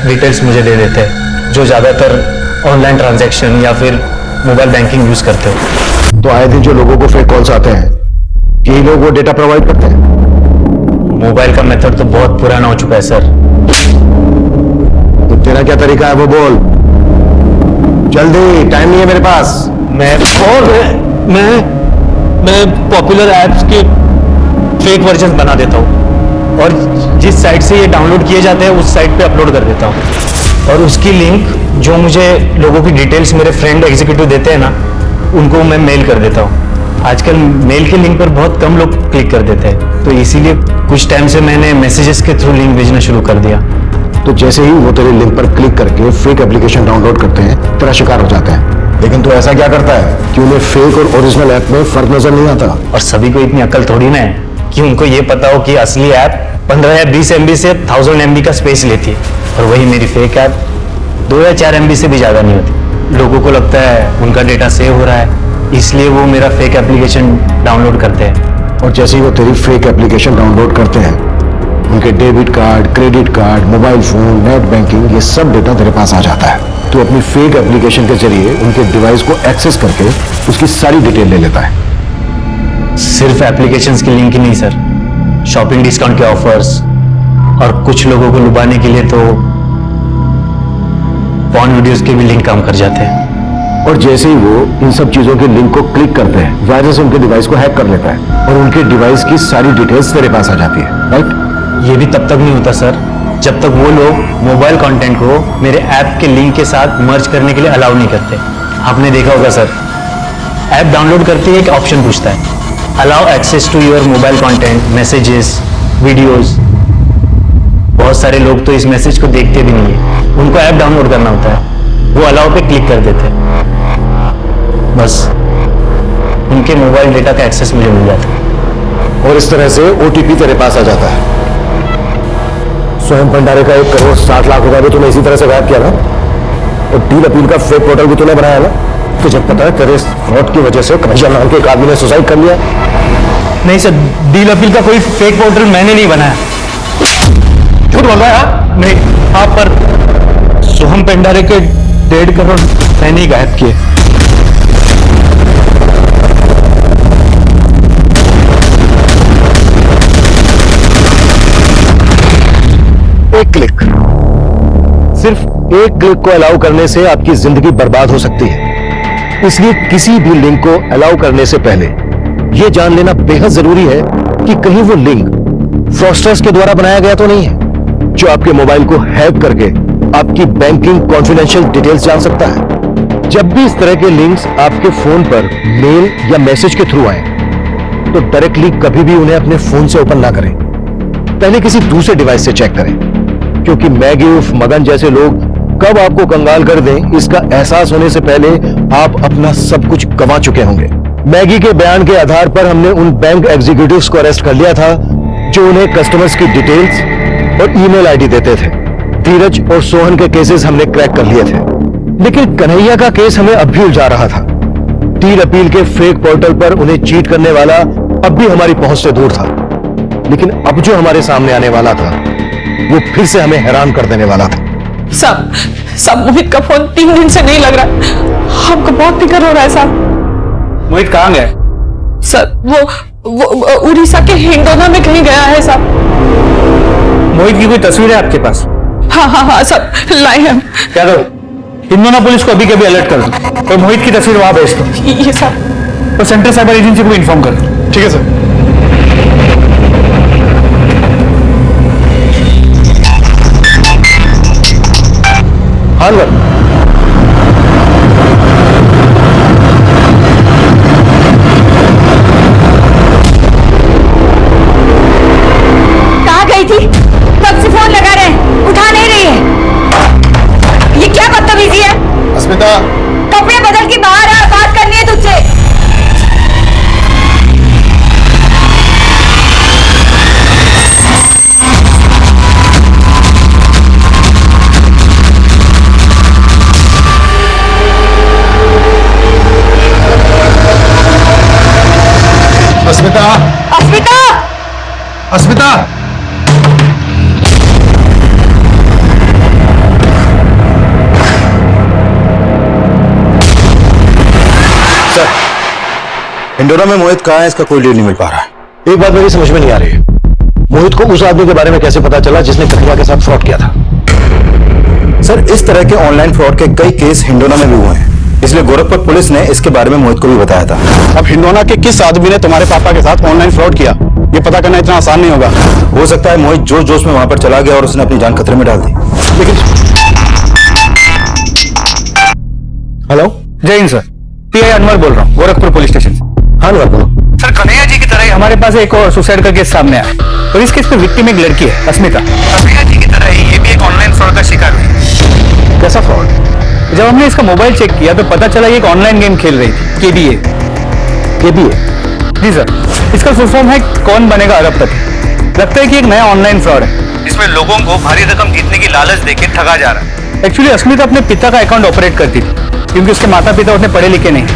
डिटेल्स मुझे दे देते हैं, जो ज्यादातर ऑनलाइन ट्रांजैक्शन या फिर मोबाइल बैंकिंग यूज करते हैं। तो आए दिन जो लोगों को फेक कॉल्स आते हैं, यही लोग वो डेटा प्रोवाइड करते हैं? मोबाइल का मेथड तो बहुत पुराना हो चुका है सर। तो तेरा क्या तरीका है वो बोल, जल्दी, टाइम नहीं है मेरे पास। मैं पॉपुलर एप्स के फेक वर्जन बना देता हूँ और जिस साइट से ये डाउनलोड किए जाते हैं उस साइट पे अपलोड कर देता हूँ, और उसकी लिंक जो मुझे लोगों की डिटेल्स मेरे फ्रेंड एग्जीक्यूटिव देते हैं ना, उनको मैं मेल कर देता हूँ। आजकल मेल के लिंक पर बहुत कम लोग क्लिक कर देते हैं, तो इसीलिए कुछ टाइम से मैंने मैसेजेस के थ्रू लिंक भेजना शुरू कर दिया। तो जैसे ही वो तेरे लिंक पर क्लिक करके फेक एप्लीकेशन डाउनलोड करते हैं, तेरा शिकार हो जाते हैं। लेकिन तू ऐसा क्या करता है कि उन्हें फेक और ओरिजिनल ऐप में फर्क नजर नहीं आता? और सभी को इतनी अकल थोड़ी ना है कि उनको ये पता हो कि असली ऐप 15 या 20 MB से 1000 MB का स्पेस लेती है, और वही मेरी फेक ऐप 2 या 4 MB से भी ज्यादा नहीं होती। लोगों को लगता है उनका डेटा सेव हो रहा है, इसलिए वो मेरा फेक एप्लीकेशन डाउनलोड करते हैं। और जैसे ही वो तेरी फेक एप्लीकेशन डाउनलोड करते हैं, उनके debit card, credit card, mobile phone, net banking, ये सब डेटा तेरे पास आ जाता है। तो अपनी फेक एप्लीकेशन के जरिए उनके डिवाइस को एक्सेस करके उसकी सारी डिटेल ले लेता है। सिर्फ एप्लीकेशंस की लिंक ही नहीं सर, शॉपिंग डिस्काउंट के ऑफर्स, और कुछ लोगों को लुभाने के लिए तो पॉर्न वीडियोस के भी लिंक काम कर जाते हैं। और जैसे ही वो इन सब चीजों के लिंक को क्लिक करते हैं, वायरस उनके डिवाइस को हैक कर लेता है और उनके डिवाइस की सारी डिटेल्स तेरे पास आ जाती है, राइट? ये भी तब तक नहीं होता सर जब तक वो लोग मोबाइल कंटेंट को मेरे ऐप के लिंक के साथ मर्ज करने के लिए अलाउ नहीं करते। आपने देखा होगा सर, ऐप डाउनलोड करते ही एक ऑप्शन पूछता है, allow access to your mobile content, messages, videos. बहुत सारे लोग तो इस मैसेज को देखते भी नहीं है, उनको ऐप डाउनलोड करना होता है, वो अलाउ पे क्लिक कर देते हैं, बस उनके मोबाइल डेटा का एक्सेस मुझे मिल जाता है। और इस तरह से ओटीपी तेरे पास आ जाता है। सोहम भंडारे का 1 करोड़ 60 लाख रुपए भी तूने इसी तरह से गायब किया ना, और डील अपील का फेक पोर्टल भी तूने बनाया ना। तुझे पता है तेरे फ्रॉड की वजह से कन्हैया नाम के एक आदमी ने सुसाइड कर लिया। नहीं सर, डील अपील का कोई फेक पोर्टल मैंने नहीं बनाया। झूठ बोल रहा है? नहीं, आप पर सोहम भंडारे के 1.5 करोड़ मैंने ही गायब किए। एक क्लिक, सिर्फ एक क्लिक को अलाउ करने से आपकी जिंदगी बर्बाद हो सकती है। इसलिए किसी भी लिंक को अलाउ करने से पहले यह जान लेना बेहद जरूरी है कि कहीं वो लिंक फ्रॉस्टर्स के द्वारा बनाया गया तो नहीं है, जो आपके मोबाइल को हैक करके आपकी बैंकिंग कॉन्फिडेंशियल डिटेल्स जान सकता है। जब भी इस तरह के लिंक्स आपके फोन पर मेल या मैसेज के थ्रू आए तो डायरेक्टली कभी भी उन्हें अपने फोन से ओपन ना करें, पहले किसी दूसरे डिवाइस से चेक करें, क्योंकि मैगी उर्फ मगन जैसे लोग कब आपको कंगाल कर दें इसका एहसास होने से पहले आप अपना सब कुछ गंवा चुके होंगे। मैगी के बयान के आधार पर हमने उन बैंक एग्जीक्यूटिव्स को अरेस्ट कर लिया था जो उन्हें कस्टमर्स की डिटेल्स और ईमेल आईडी देते थे। धीरज और सोहन के केसेस हमने क्रैक कर लिए थे, लेकिन कन्हैया का केस हमें अब भी उलझा रहा था। डील अपील के फेक पोर्टल पर उन्हें चीट करने वाला अब भी हमारी पहुंच से दूर था, लेकिन अब जो हमारे सामने आने वाला था वो फिर से हमें हैरान कर देने वाला था। सब मोहित का फोन 3 दिन से नहीं लग रहा, हमको बहुत फिक्र हो रहा है साहब। मोहित कहाँ गया? सर वो उड़ीसा के हिंडोना में कहीं गया है साहब। मोहित की कोई तस्वीर है आपके पास? हाँ सब लाए हैं। क्या करो, हिंदोना पुलिस को अभी के अभी अलर्ट कर दो और मोहित की तस्वीर वहां भेज दो। ये साहब तो सेंट्रल साइबर एजेंसी को इन्फॉर्म कर दो। ठीक है सर। हाँ कहाँ गई थी? कब से फोन लगा रहे हैं, उठा नहीं रही है। ये क्या बदतमीजी है? अस्मिता, कपड़े बदल के बाहर आ, बात करनी है तुझसे। अस्मिता, अस्मिता, अस्मिता, सर, हिंडोना में मोहित कहाँ है, इसका कोई लीड नहीं मिल पा रहा है। एक बात मेरी समझ में नहीं आ रही है, मोहित को उस आदमी के बारे में कैसे पता चला जिसने कन्हैया के साथ फ्रॉड किया था? सर, इस तरह के ऑनलाइन फ्रॉड के कई केस हिंडोना में भी हुए हैं, इसलिए गोरखपुर पुलिस ने इसके बारे में मोहित को भी बताया था। अब हिंडोना के किस आदमी ने तुम्हारे पापा के साथ ऑनलाइन फ्रॉड किया, ये पता करना इतना आसान नहीं होगा। हो सकता है मोहित जोश जोश में वहां पर चला गया और उसने अपनी जान खतरे में डाल दी। लेकिन हेलो, जय हिंद सर, पीआई अनवर बोल रहा हूँ, गोरखपुर पुलिस स्टेशन से। हाँ अनवर बोलो। सर, कन्हैया जी की तरह ही हमारे पास एक और सुसाइड का केस सामने आया और इस केस पे विक्टिम एक लड़की है, अस्मिता। कन्हैया जी की तरह ही ये भी एक ऑनलाइन फ्रॉड का शिकार हुई। कैसा फ्रॉड? जब हमने इसका मोबाइल चेक किया तो पता चला ये एक ऑनलाइन गेम खेल रही थी, केबीए। जी सर, इसका फुल फॉर्म है कौन बनेगा अरबपति। लगता है कि एक नया ऑनलाइन फ्रॉड है, इसमें लोगों को भारी रकम जीतने की लालच देके ठगा जा रहा है। एक्चुअली अस्मिता अपने पिता का अकाउंट ऑपरेट करती थी, क्योंकि उसके माता पिता उतने पढ़े लिखे नहीं,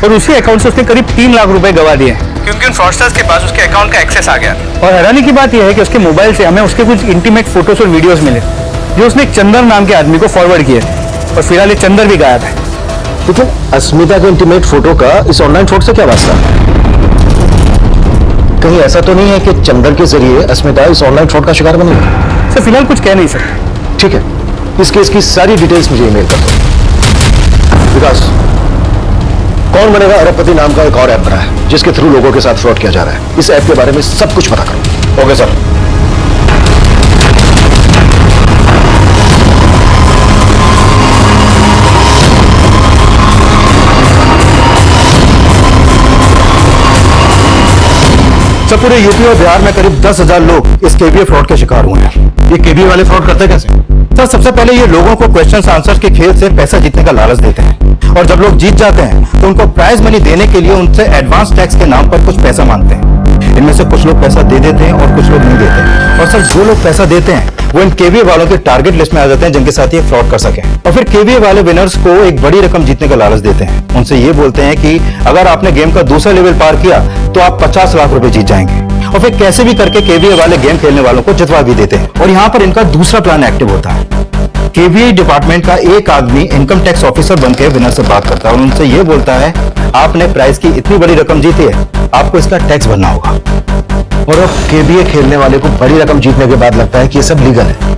और उसी अकाउंट से उसने करीब 3 लाख रुपए गवा दिए, क्योंकि उन फ्रॉडस्टर्स के पास उसके अकाउंट का एक्सेस आ गया। और हैरानी की बात यह है कि उसके मोबाइल से हमें उसके कुछ इंटीमेट फोटोज और वीडियोस मिले जो उसने एक चंदर नाम के आदमी को फॉरवर्ड किए थे, और फिलहाल ये चंदर भी गायब है। लेकिन अस्मिता के इंटीमेट फोटो का इस ऑनलाइन फ्रॉड से क्या वास्ता? कहीं ऐसा तो नहीं है कि चंदर के जरिए अस्मिता इस ऑनलाइन फ्रॉड का शिकार बनी? सर, फिलहाल कुछ कह नहीं सकते। ठीक है, इस केस की सारी डिटेल्स मुझे ईमेल कर दो। विकास, कौन बनेगा अरबपति नाम का एक और ऐप बना है जिसके थ्रू लोगों के साथ फ्रॉड किया जा रहा है। इस ऐप के बारे में सब कुछ पता करो। Okay sir. सर पूरे यूपी और बिहार में करीब 10,000 लोग इस केबीए फ्रॉड के शिकार हुए हैं। ये केबीए वाले फ्रॉड करते कैसे? सर सबसे पहले ये लोगों को क्वेश्चन आंसर के खेल से पैसा जीतने का लालच देते हैं और जब लोग जीत जाते हैं तो उनको प्राइज मनी देने के लिए उनसे एडवांस टैक्स के नाम पर कुछ पैसा मांगते हैं। इनमें से कुछ लोग पैसा दे देते हैं और कुछ लोग नहीं देते। और सर जो लोग पैसा देते हैं वो इन केबीए वालों के टारगेट लिस्ट में आ जाते हैं जिनके साथ ये फ्रॉड कर सके। और फिर केबीए वाले विनर्स को एक बड़ी रकम जीतने का लालच देते हैं। उनसे ये बोलते हैं कि अगर आपने गेम का दूसरा लेवल पार किया तो आप 50 लाख रुपए जीत जाएंगे। और फिर कैसे भी करके केबीए वाले गेम खेलने वालों को जितवा भी देते हैं। और यहाँ पर इनका दूसरा प्लान एक्टिव होता है। केबीए डिपार्टमेंट का एक आदमी इनकम टैक्स ऑफिसर बनकर विनर से बात करता है और उनसे ये बोलता है आपने प्राइज की इतनी बड़ी रकम जीती है, आपको इसका टैक्स भरना होगा। और अब केबीए खेलने वाले को बड़ी रकम जीतने के बाद लगता है कि ये सब लीगल है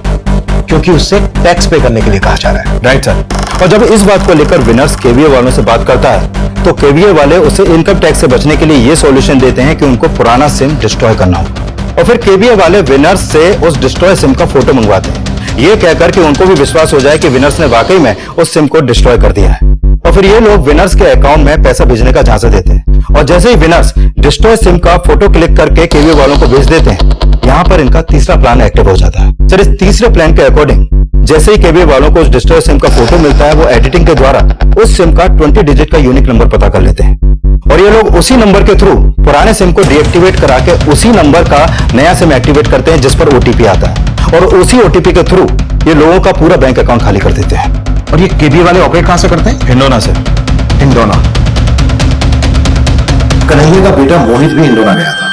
क्योंकि उससे टैक्स पे करने के लिए कहा जा रहा है। Right sir. और जब इस बात को लेकर विनर्स केबीए वालों से बात करता है तो केबीए वाले उसे इनकम टैक्स से बचने के लिए ये सॉल्यूशन देते हैं कि उनको पुराना सिम डिस्ट्रॉय करना होगा। और फिर केबीए वाले विनर्स से उस डिस्ट्रॉय सिम का फोटो मंगवाते हैं, ये कहकर कि उनको भी विश्वास हो जाए कि विनर्स ने वाकई में उस सिम को डिस्ट्रॉय कर दिया है। और फिर ये लोग विनर्स के अकाउंट में पैसा भेजने का झांसा देते हैं और जैसे ही विनर्स डिस्ट्रॉय सिम का फोटो क्लिक करके केबीए वालों को भेज देते हैं, यहाँ पर इनका तीसरा प्लान एक्टिव हो जाता है। सर इस तीसरे प्लान के अकॉर्डिंग जैसे ही केबीए वालों को उस डिस्ट्रॉय सिम का फोटो मिलता है, वो एडिटिंग के द्वारा उस सिम का 20 डिजिट का यूनिक नंबर पता कर लेते हैं और ये लोग उसी नंबर के थ्रू पुराने सिम को डीएक्टिवेट करा के उसी नंबर का नया सिम एक्टिवेट करते हैं जिस पर ओटीपी आता है और उसी ओटीपी के थ्रू ये लोगों का पूरा बैंक अकाउंट खाली कर देते हैं। और ये केबीए वाले ऑपरेट कहां से करते हैं? हिंडोना से। हिंडोना। कन्हैया का बेटा मोहित भी हिंडोना गया था।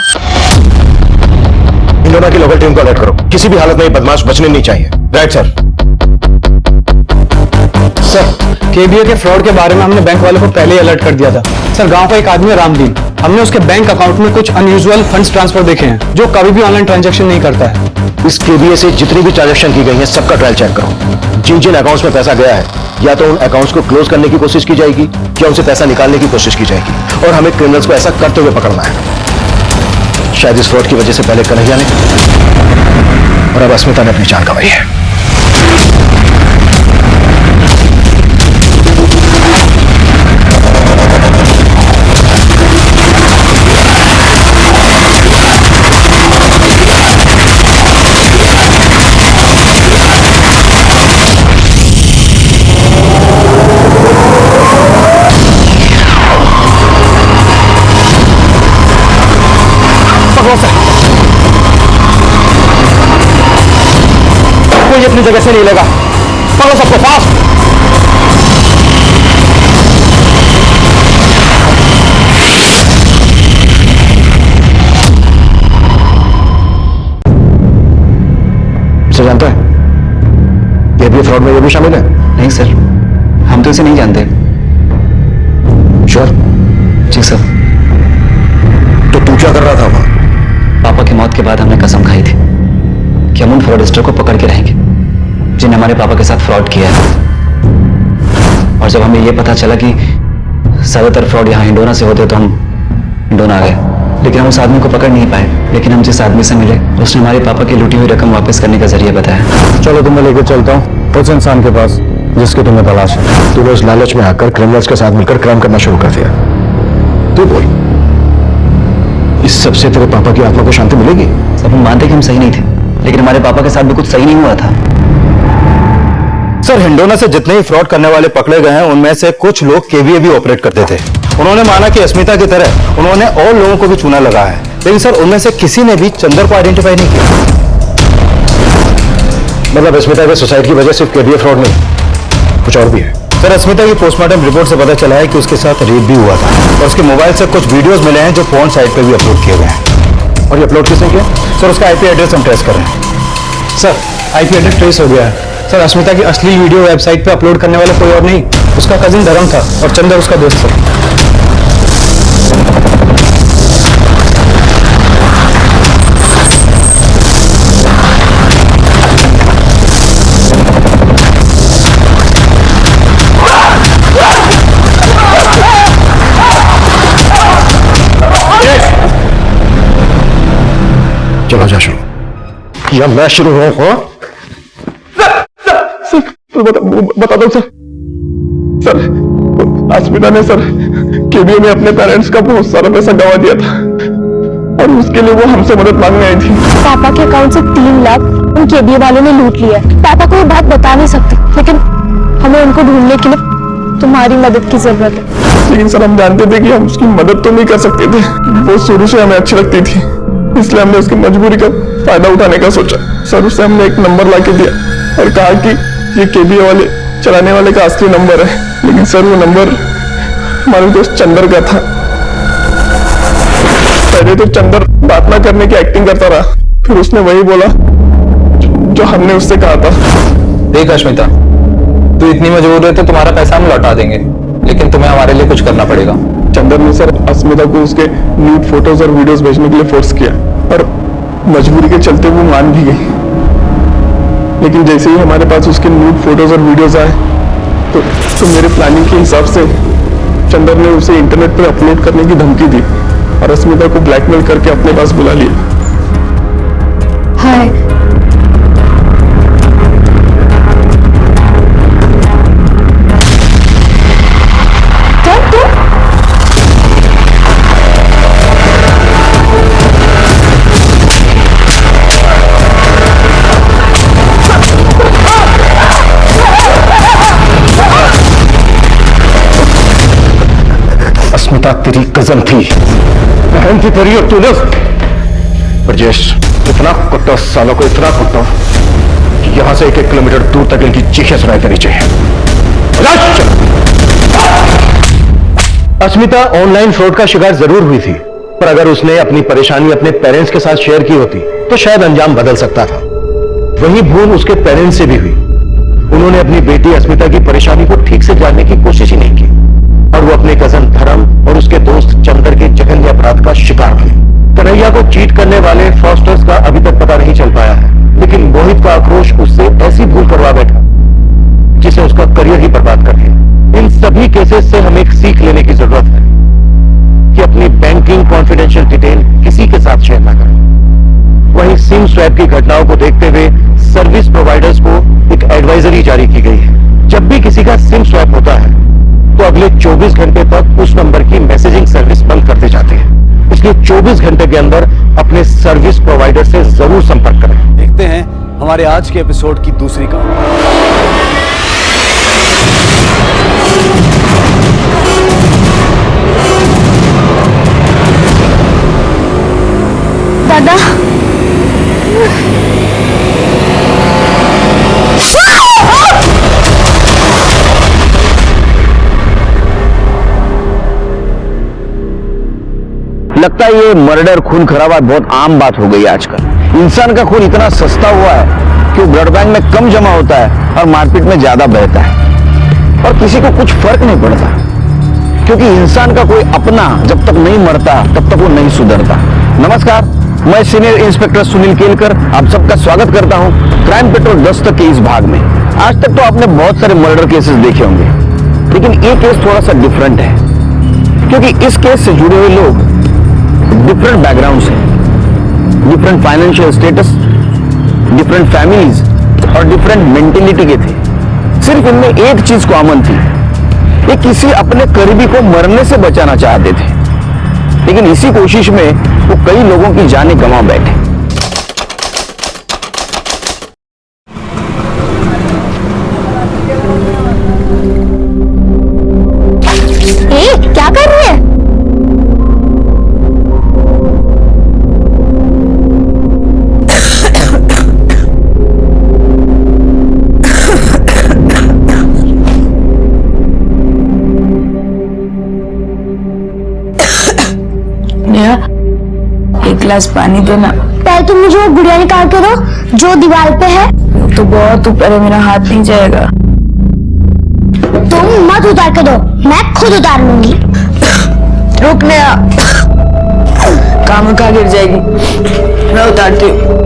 हिंडोना की लोकल टीम को अलर्ट करो, किसी भी हालत में ये बदमाश बचने नहीं चाहिए। Right sir. सर केबीए के फ्रॉड के बारे में हमने बैंक वालों को पहले ही अलर्ट कर दिया था। सर गांव का एक आदमी है रामदीन, हमने उसके बैंक अकाउंट में कुछ अनयूजुअल फंड्स ट्रांसफर देखे हैं जो कभी भी ऑनलाइन ट्रांजैक्शन नहीं करता है। इस केबीए से जितनी भी ट्रांजैक्शन की गई है सबका ट्रायल चेक करो। जिन जिन अकाउंट्स में पैसा गया है या तो उन अकाउंट्स को क्लोज करने की कोशिश की जाएगी या उनसे पैसा निकालने की कोशिश की जाएगी और हमें क्रिमिनल्स को ऐसा करते हुए पकड़ना है। शायद इस फ्रॉड की वजह से पहले कन्हैया ने और अब अस्मिता ने अपनी जान गंवाई है। कोई अपनी जगह से नहीं लेगा, पकड़ो सबको फास्ट। इसे जानता है? केबीए फ्रॉड में ये भी शामिल है? नहीं सर, हम तो इसे नहीं जानते। श्योर? जी सर। तो तू क्या कर रहा था वहां? पापा की मौत के बाद हमने कसम खाई थी कि हम उन फ्रॉडस्टर को पकड़ के रहेंगे जिन्हें हमारे पापा के साथ फ्रॉड किया है। और जब हमें यह पता चला कि ज्यादातर फ्रॉड यहाँ हिंडोना से होते तो हम हिंडोना आ गए, लेकिन हम उस आदमी को पकड़ नहीं पाए। लेकिन हम जिस आदमी से मिले उसने हमारे पापा की लूटी हुई रकम वापस करने का जरिया बताया। चलो तुम्हें लेकर चलता हूँ उस इंसान के पास जिसकी तुम्हें तलाश है। तूने उस लालच में आकर क्रिमिनल्स के साथ मिलकर क्राइम करना शुरू कर दिया। तू बोल, इस सबसे तेरे पापा की आत्मा को शांति मिलेगी? सब हम मानते कि हम सही नहीं थे, लेकिन हमारे पापा के साथ भी कुछ सही नहीं हुआ था। सर हिंडोना से जितने ही फ्रॉड करने वाले पकड़े गए हैं उनमें से कुछ लोग केबीए भी ऑपरेट करते थे। उन्होंने माना कि अस्मिता की तरह उन्होंने और लोगों को भी चूना लगा है, लेकिन सर उनमें से किसी ने भी चंदर को आइडेंटिफाई नहीं किया। मतलब अस्मिता के सुसाइड की वजह सिर्फ केबीए फ्रॉड नहीं, कुछ और भी है? सर अस्मिता की पोस्टमार्टम रिपोर्ट से पता चला है कि उसके साथ रेप भी हुआ था और उसके मोबाइल से कुछ वीडियोस मिले हैं जो पोर्न साइट पे भी अपलोड किए गए हैं। और ये अपलोड किसने किया? सर उसका आईपी एड्रेस हम ट्रेस कर रहे हैं। सर आईपी एड्रेस ट्रेस हो गया है। सर अस्मिता की असली वीडियो वेबसाइट पे अपलोड करने वाला कोई और नहीं, उसका कजिन धर्म था और चंदर उसका दोस्त था। हो जा शुरू, या मैं शुरू हूं? बता दो सर। सर अस्मिता ने सर केबीए में अपने पेरेंट्स का बहुत सारा पैसा गंवा दिया था और उसके लिए वो हमसे मदद मांगने आई थी। पापा के अकाउंट से 3 लाख उन केबीए वालों ने लूट लिया। पापा को ये बात बता नहीं सकते, लेकिन हमें उनको ढूंढने के लिए तुम्हारी मदद की जरूरत है। लेकिन सर हम जानते थे कि हम उसकी मदद तो नहीं कर सकते थे। वो शुरू से हमें अच्छी लगती थी, इसलिए हमने उसकी मजबूरी का फायदा उठाने का सोचा। सर उससे हमने एक नंबर ला के दिया और कहा कि ये केबीए वाले चलाने वाले का असली नंबर है। लेकिन सर वो नंबर हमारे दोस्त चंदर का था। पहले तो चंदर बात ना करने की एक्टिंग करता रहा, फिर उसने वही बोला जो हमने उससे कहा था। देख अश्मिता, तू इतनी मजबूर है तो तुम्हारा पैसा हम लौटा देंगे, लेकिन तुम्हें हमारे लिए कुछ करना पड़ेगा। चंदर ने सर अस्मिता को उसके न्यूड फोटोज और वीडियोस भेजने के लिए फोर्स किया और मजबूरी के चलते वो मान भी गई। लेकिन जैसे ही हमारे पास उसके न्यूड फोटोज और वीडियोस आए तो मेरे प्लानिंग के हिसाब से चंदर ने उसे इंटरनेट पर अपलोड करने की धमकी दी और अस्मिता को ब्लैकमेल करके अपने पास बुला लिया। हाय, अस्मिता तेरी कजन थी, बहन थी तेरी, और तूने ब्रजेश इतना कुत्ता, सालों को इतना कुत्ता कि यहां से 1-1 किलोमीटर दूर तक इनकी चीखें सुनाई देनी चाहिए। अस्मिता ऑनलाइन फ्रॉड का शिकार जरूर हुई थी, पर अगर उसने अपनी परेशानी अपने पेरेंट्स के साथ शेयर की होती तो शायद अंजाम बदल सकता था। वही भूल उसके पेरेंट्स से भी हुई। उन्होंने अपनी बेटी अस्मिता की परेशानी को ठीक से जानने की कोशिश ही नहीं की और वो अपने कजन धर्म और उसके दोस्त चंदर के जघन्य अपराध का शिकार बने। कन्हैया को चीट करने वाले फ्रॉस्टर्स का अभी तक पता नहीं चल पाया है, लेकिन मोहित का आक्रोश उससे ऐसी भूल करवा बैठा जिसे उसका करियर ही बर्बाद कर दिया। इन सभी केसेस से हमें एक सीख लेने की जरूरत है कि अपनी बैंकिंग कॉन्फिडेंशियल डिटेल किसी के साथ शेयर ना करें। वहीं सिम स्वैप की घटनाओं को देखते हुए सर्विस प्रोवाइडर्स को एक एडवाइजरी जारी की गई है। जब भी किसी का सिम स्वैप होता है तो अगले 24 घंटे तक उस नंबर की मैसेजिंग सर्विस बंद कर दी जाती है। इसलिए 24 घंटे के अंदर अपने सर्विस प्रोवाइडर से जरूर संपर्क करें। देखते हैं हमारे आज के एपिसोड की दूसरी कहानी। दादा, लगता है ये मर्डर, खून खराबा बहुत आम बात हो गई आजकल। इंसान का खून इतना सस्ता हुआ है कि वो ब्लड बैंक में कम जमा होता है और मारपीट में ज्यादा बहता है और किसी को कुछ फर्क नहीं पड़ता, क्योंकि इंसान का कोई अपना जब तक नहीं मरता तब तक वो नहीं सुधरता। नमस्कार, मैं सीनियर इंस्पेक्टर सुनील केलकर आप सबका स्वागत करता हूं क्राइम पेट्रोल दस्तक के इस भाग में। आज तक तो आपने बहुत सारे मर्डर केसेस देखे होंगे, लेकिन ये केस थोड़ा सा डिफरेंट है, क्योंकि इस केस से जुड़े हुए लोग डिफरेंट बैकग्राउंड से, different financial status, different families और डिफरेंट मेंटेलिटी के थे। सिर्फ इनमें एक चीज कॉमन थी, ये किसी अपने करीबी को मरने से बचाना चाहते थे, लेकिन इसी कोशिश में वो कई लोगों की जानें गंवा बैठे। क्या कर रही है? एक गिलास पानी देना। पहले तुम मुझे वो गुड़िया निकाल के दो जो दीवार पे है। तो बहुत ऊपर है, मेरा हाथ नहीं जाएगा। तुम मत उतार के दो, मैं खुद उतार लूंगी। रुक नया, काम कहाँ गिर जाएगी, मैं उतारती हूँ।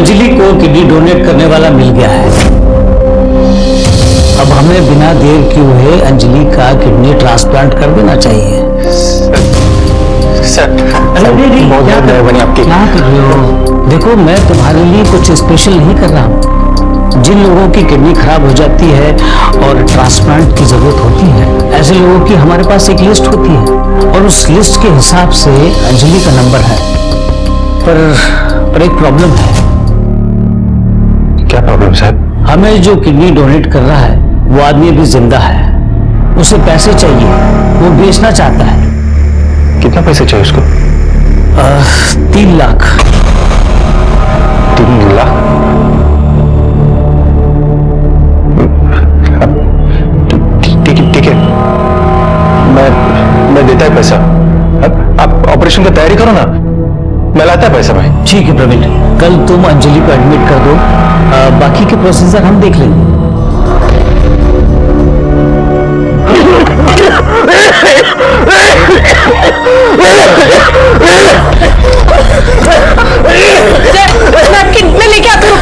अंजलि को किडनी डोनेट करने वाला मिल गया है। अब हमें बिना देर किए हुए अंजलि का किडनी ट्रांसप्लांट कर देना चाहिए। सर बहुत क्या कर रहे हो? देखो, मैं तुम्हारे लिए कुछ स्पेशल नहीं कर रहा हूँ। जिन लोगों की किडनी खराब हो जाती है और ट्रांसप्लांट की जरूरत होती है, ऐसे लोगों की हमारे पास एक लिस्ट होती है और उस लिस्ट के हिसाब से अंजलि का नंबर है। पर एक प्रॉब्लम है। क्या प्रॉब्लम साहब? हमें जो किडनी डोनेट कर रहा है वो आदमी अभी जिंदा है, उसे पैसे चाहिए, वो बेचना चाहता है। कितना पैसे चाहिए उसको? 3 लाख। 3 लाख? ठीक है, मैं देता है पैसा। आप ऑपरेशन की तैयारी करो ना, मैं लाता है पैसा भाई। ठीक है प्रवीण, कल तुम अंजलि को एडमिट कर दो, बाकी के प्रोसीजर हम देख लेंगे। मैं लेके आती हूँ।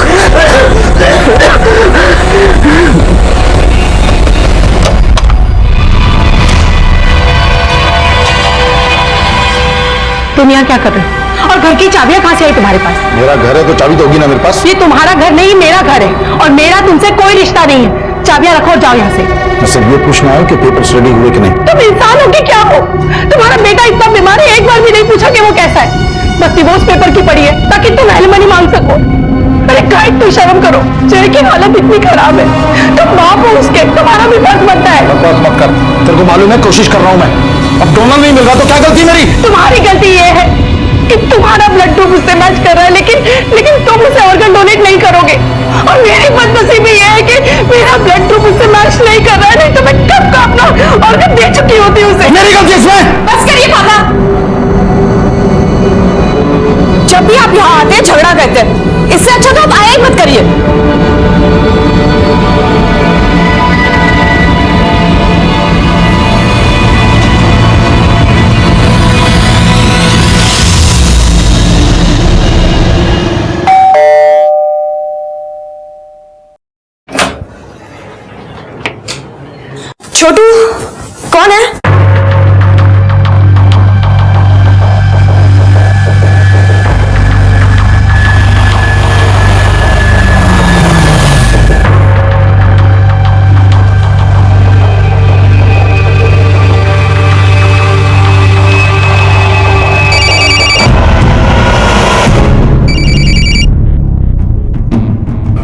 तुम यहाँ क्या कर रहे हो? और घर की चाबियां कहाँ से आई तुम्हारे पास? मेरा घर है तो चाबी तो होगी ना मेरे पास। ये तुम्हारा घर नहीं, मेरा घर है और मेरा तुमसे कोई रिश्ता नहीं है। चाबियां रखो और जाओ यहाँ से। मैं सिर्फ ये पूछना है कि पेपर्स रेडी हुए कि नहीं। तुम इंसान हो कि क्या हो? तुम्हारा बेटा इतना बीमार है, एक बार भी नहीं पूछा कि वो कैसा है। बस डिवोर्स पेपर की पड़ी है ताकि तुम एलिमनी मांग सको। अरे गाइड, तो शर्म करो, जय की हालत इतनी खराब है। तुम बाप हो उसके, तुम्हारा भी फर्ज बनता है। बकवास मत कर, तेरे को मालूम है कोशिश कर रहा हूं मैं। अब डोनर नहीं मिल रहा तो क्या गलती मेरी? तुम्हारी गलती ये है कि तुम्हारा ब्लड ग्रुप उससे मैच कर रहा है, लेकिन तुम उसे ऑर्गन डोनेट नहीं करोगे। और मेरी बदनसीबी ये है कि मेरा ब्लड ग्रुप उससे मैच नहीं कर रहा है, नहीं तो मैं कब का अपना ऑर्गन दे चुकी होती उसे। मेरी गलती इसमें? बस करिए पापा, जब भी आप यहाँ आते हैं झगड़ा करते हैं, इससे अच्छा तो आप आया ही मत करिए। छोटू, कौन है?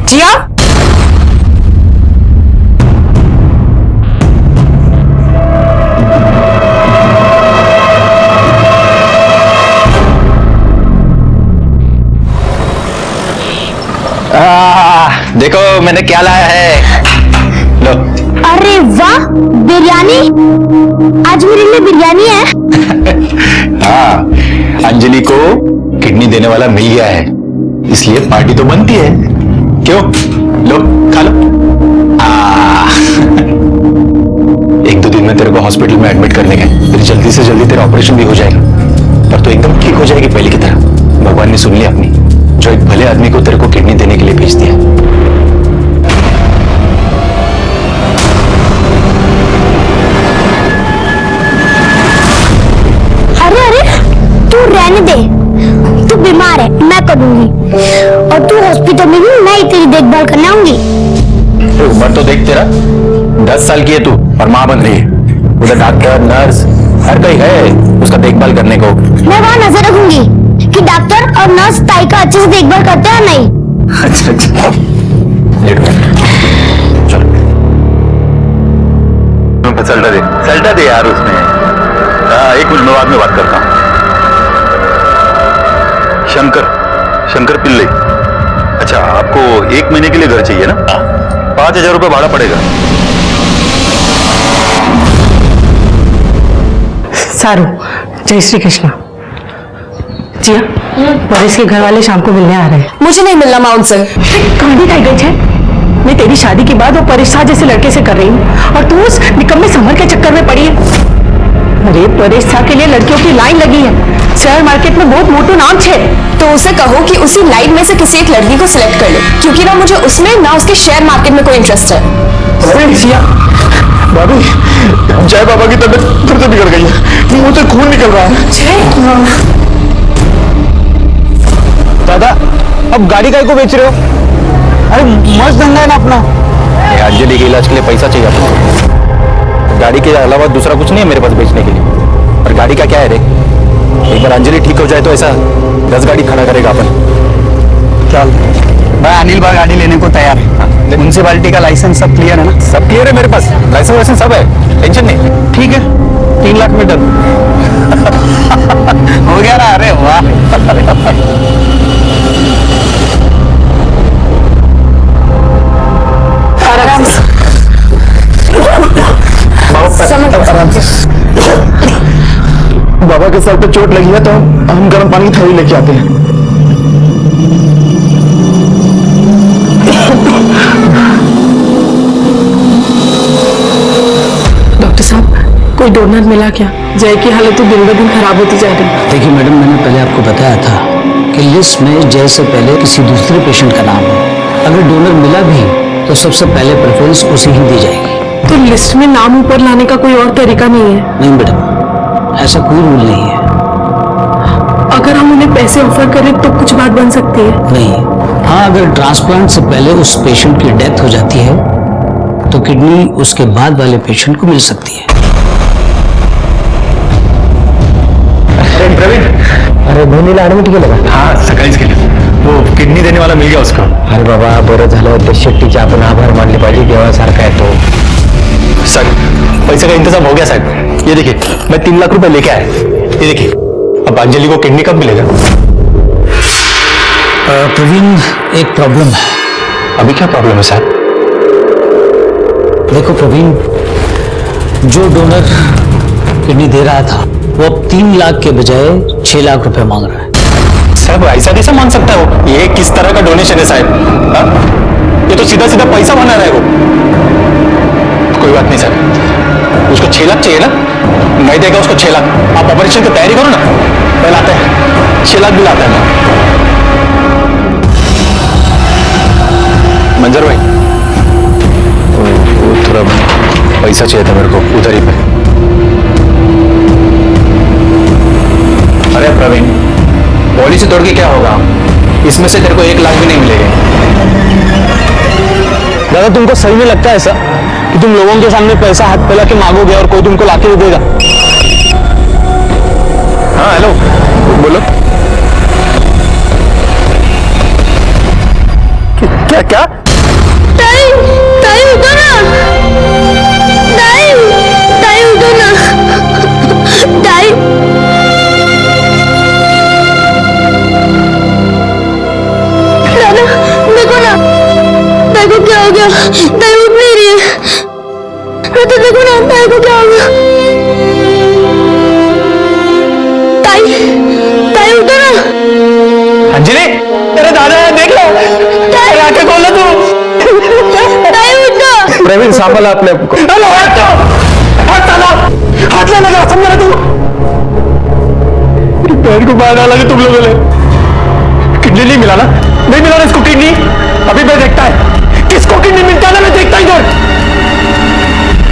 जिया? देखो मैंने क्या लाया है, लो। अरे वाह, बिरयानी! आज मेरे लिए बिरयानी है। हाँ, अंजलि को किडनी देने वाला मिल गया है, इसलिए पार्टी तो बनती है। क्यों? लो खा लो। 1-2 दिन में तेरे को हॉस्पिटल में एडमिट करने का है, फिर जल्दी से जल्दी तेरा ऑपरेशन भी हो जाएगा, पर तो एकदम ठीक हो जाएगी पहले की तरह। भगवान ने सुन लिया अपनी, जो एक भले आदमी को तेरे को किडनी देने के लिए भेज दिया। अरे अरे, तू रहने दे, तू बीमार है, मैं करूंगी। और तू हॉस्पिटल में भी मैं ही तेरी देखभाल करने आऊंगी। उम्र तो देख तेरा, 10 साल की है तू और माँ बन रही है। उधर डॉक्टर नर्स हर कोई है उसका देखभाल करने को। मैं वहाँ नजर रखूंगी कि डॉक्टर और नर्स ताई का अच्छे से देखभाल करते हैं नहीं। अच्छा अच्छा, चलो सल्टा दे यार उसमें। एक मिनट में बाद में बात करता हूँ। शंकर पिल्ले, अच्छा आपको 1 महीने के लिए घर चाहिए ना? 5,000 रुपये भाड़ा पड़ेगा। सारू, जय श्री कृष्ण। जिया, बोरिस के घर वाले शाम को मिलने आ रहे हैं। मुझे नहीं मिलना माँ उनसे। कहानी काय गई है? मैं तेरी शादी के बाद वो परिश्रा जैसे लड़के से कर रही हूँ और तू उस निकम्मे संभर के चक्कर में पड़ी है। अरे परेश शाह के लिए लड़कियों की लाइन लगी है, शेयर मार्केट में बहुत मोटो नाम छे। तो उसे कहो कि उसी लाइन में से किसी एक लड़की को सिलेक्ट कर ले, क्योंकि ना मुझे उसमें ना उसके शेयर मार्केट में कोई इंटरेस्ट है। भाभी, जय बाबा की तबीयत फिर से बिगड़ गई है, मुंह से खून निकल रहा है। दादा, अब गाड़ी काय को बेच रहे हो? अरे मस्त धंधा है ना अपना। अंजलि के इलाज के लिए पैसा चाहिए आपको। गाड़ी के अलावा दूसरा कुछ नहीं है मेरे पास बेचने के लिए। और गाड़ी का क्या है रे? एक बार अंजलि ठीक हो जाए तो ऐसा 10 गाड़ी खड़ा करेगा अपन। चल भाई, अनिल भाई गाड़ी लेने को तैयार है। म्यूनसिपालिटी का लाइसेंस सब क्लियर है ना? सब क्लियर है मेरे पास, लाइसेंस सब है, टेंशन नहीं। ठीक है, 3 लाख मीटर हो गया ना? अरे वाह। आराम से बाबा के सर पे चोट लगी है तो हम गर्म पानी की थैली लेके आते हैं। डॉक्टर साहब, कोई डोनर मिला क्या? जय की हालत तो दिन ब दिन खराब होती जा रही है। देखिए मैडम, मैंने पहले आपको बताया था कि लिस्ट में जय से पहले किसी दूसरे पेशेंट का नाम है। अगर डोनर मिला भी तो सबसे पहले प्रेफरेंस उसे ही दी जाएगी। तो लिस्ट में नाम ऊपर लाने का कोई और तरीका नहीं है? नहीं मैडम, ऐसा कोई रूल नहीं है। अगर हम उन्हें पैसे ऑफर करें तो कुछ बात बन सकती है? नहीं। हाँ, अगर ट्रांसप्लांट से पहले उस पेशेंट की डेथ हो जाती है तो किडनी उसके बाद वाले पेशेंट को मिल सकती है। अरे प्रवीण, अरे बहिणीला ऍडमिट केलं का? हाँ सकाळीच केलं, वो किडनी देने वाला मिल गया उसको। अरे बाबा, बरं झालं, त्या शेट्टीचे आपण आभार मानले पाहिजे, देवासारखा आहे तो। सर, पैसे का इंतजाम हो गया साहब। ये देखिए, मैं 3 लाख रुपए लेके आया। ये देखिए, अब अंजलि को किडनी कब मिलेगा? प्रवीण, एक प्रॉब्लम है। अभी क्या प्रॉब्लम है साहब? देखो प्रवीण, जो डोनर किडनी दे रहा था वो अब 3 लाख के बजाय 6 लाख रुपए मांग रहा है। साहब ऐसा कैसे मान सकता है वो? ये किस तरह का डोनेशन है साहब? ये तो सीधा सीधा पैसा बना रहा है वो। कोई बात नहीं साहब, उसको 6 लाख चाहिए ना, मैं देगा उसको 6 लाख। आप ऑपरेशन की तैयारी करो ना, मैं लाते हैं 6 लाख भी लाता है। मंजर भाई, वो थोड़ा पैसा चाहिए था मेरे को उधर ही पे। अरे प्रवीण, पॉलिसी तोड़ के क्या होगा? इसमें से तेरे को 1 लाख भी नहीं मिलेगा। दादा, तुमको सही में लगता है ऐसा कि तुम लोगों के सामने पैसा हाथ फैला के मांगोगे और कोई तुमको लाके दे देगा? हाँ हेलो, बोलो। क्या क्या? ताई उठो ना, ताई उठो ना, ताई। दादा देखो ना, ताई को क्या हो गया? ताई उठ नहीं रही है। तो देखो ना, ताई को क्या हो गया? ताई उठो ना। अंजलि, तेरे दादा है, देख लो। आके खोलो तू। प्रवीण, सांभाला अपने आप को। हाथ लगा, समझा तू? पैर को बाहर डाला तुम लोगों ने। किडनी नहीं मिला ना? नहीं मिला ना इसको किडनी? अभी मैं देखता है किसको किडनी मिलता है ना, मैं देखता इधर।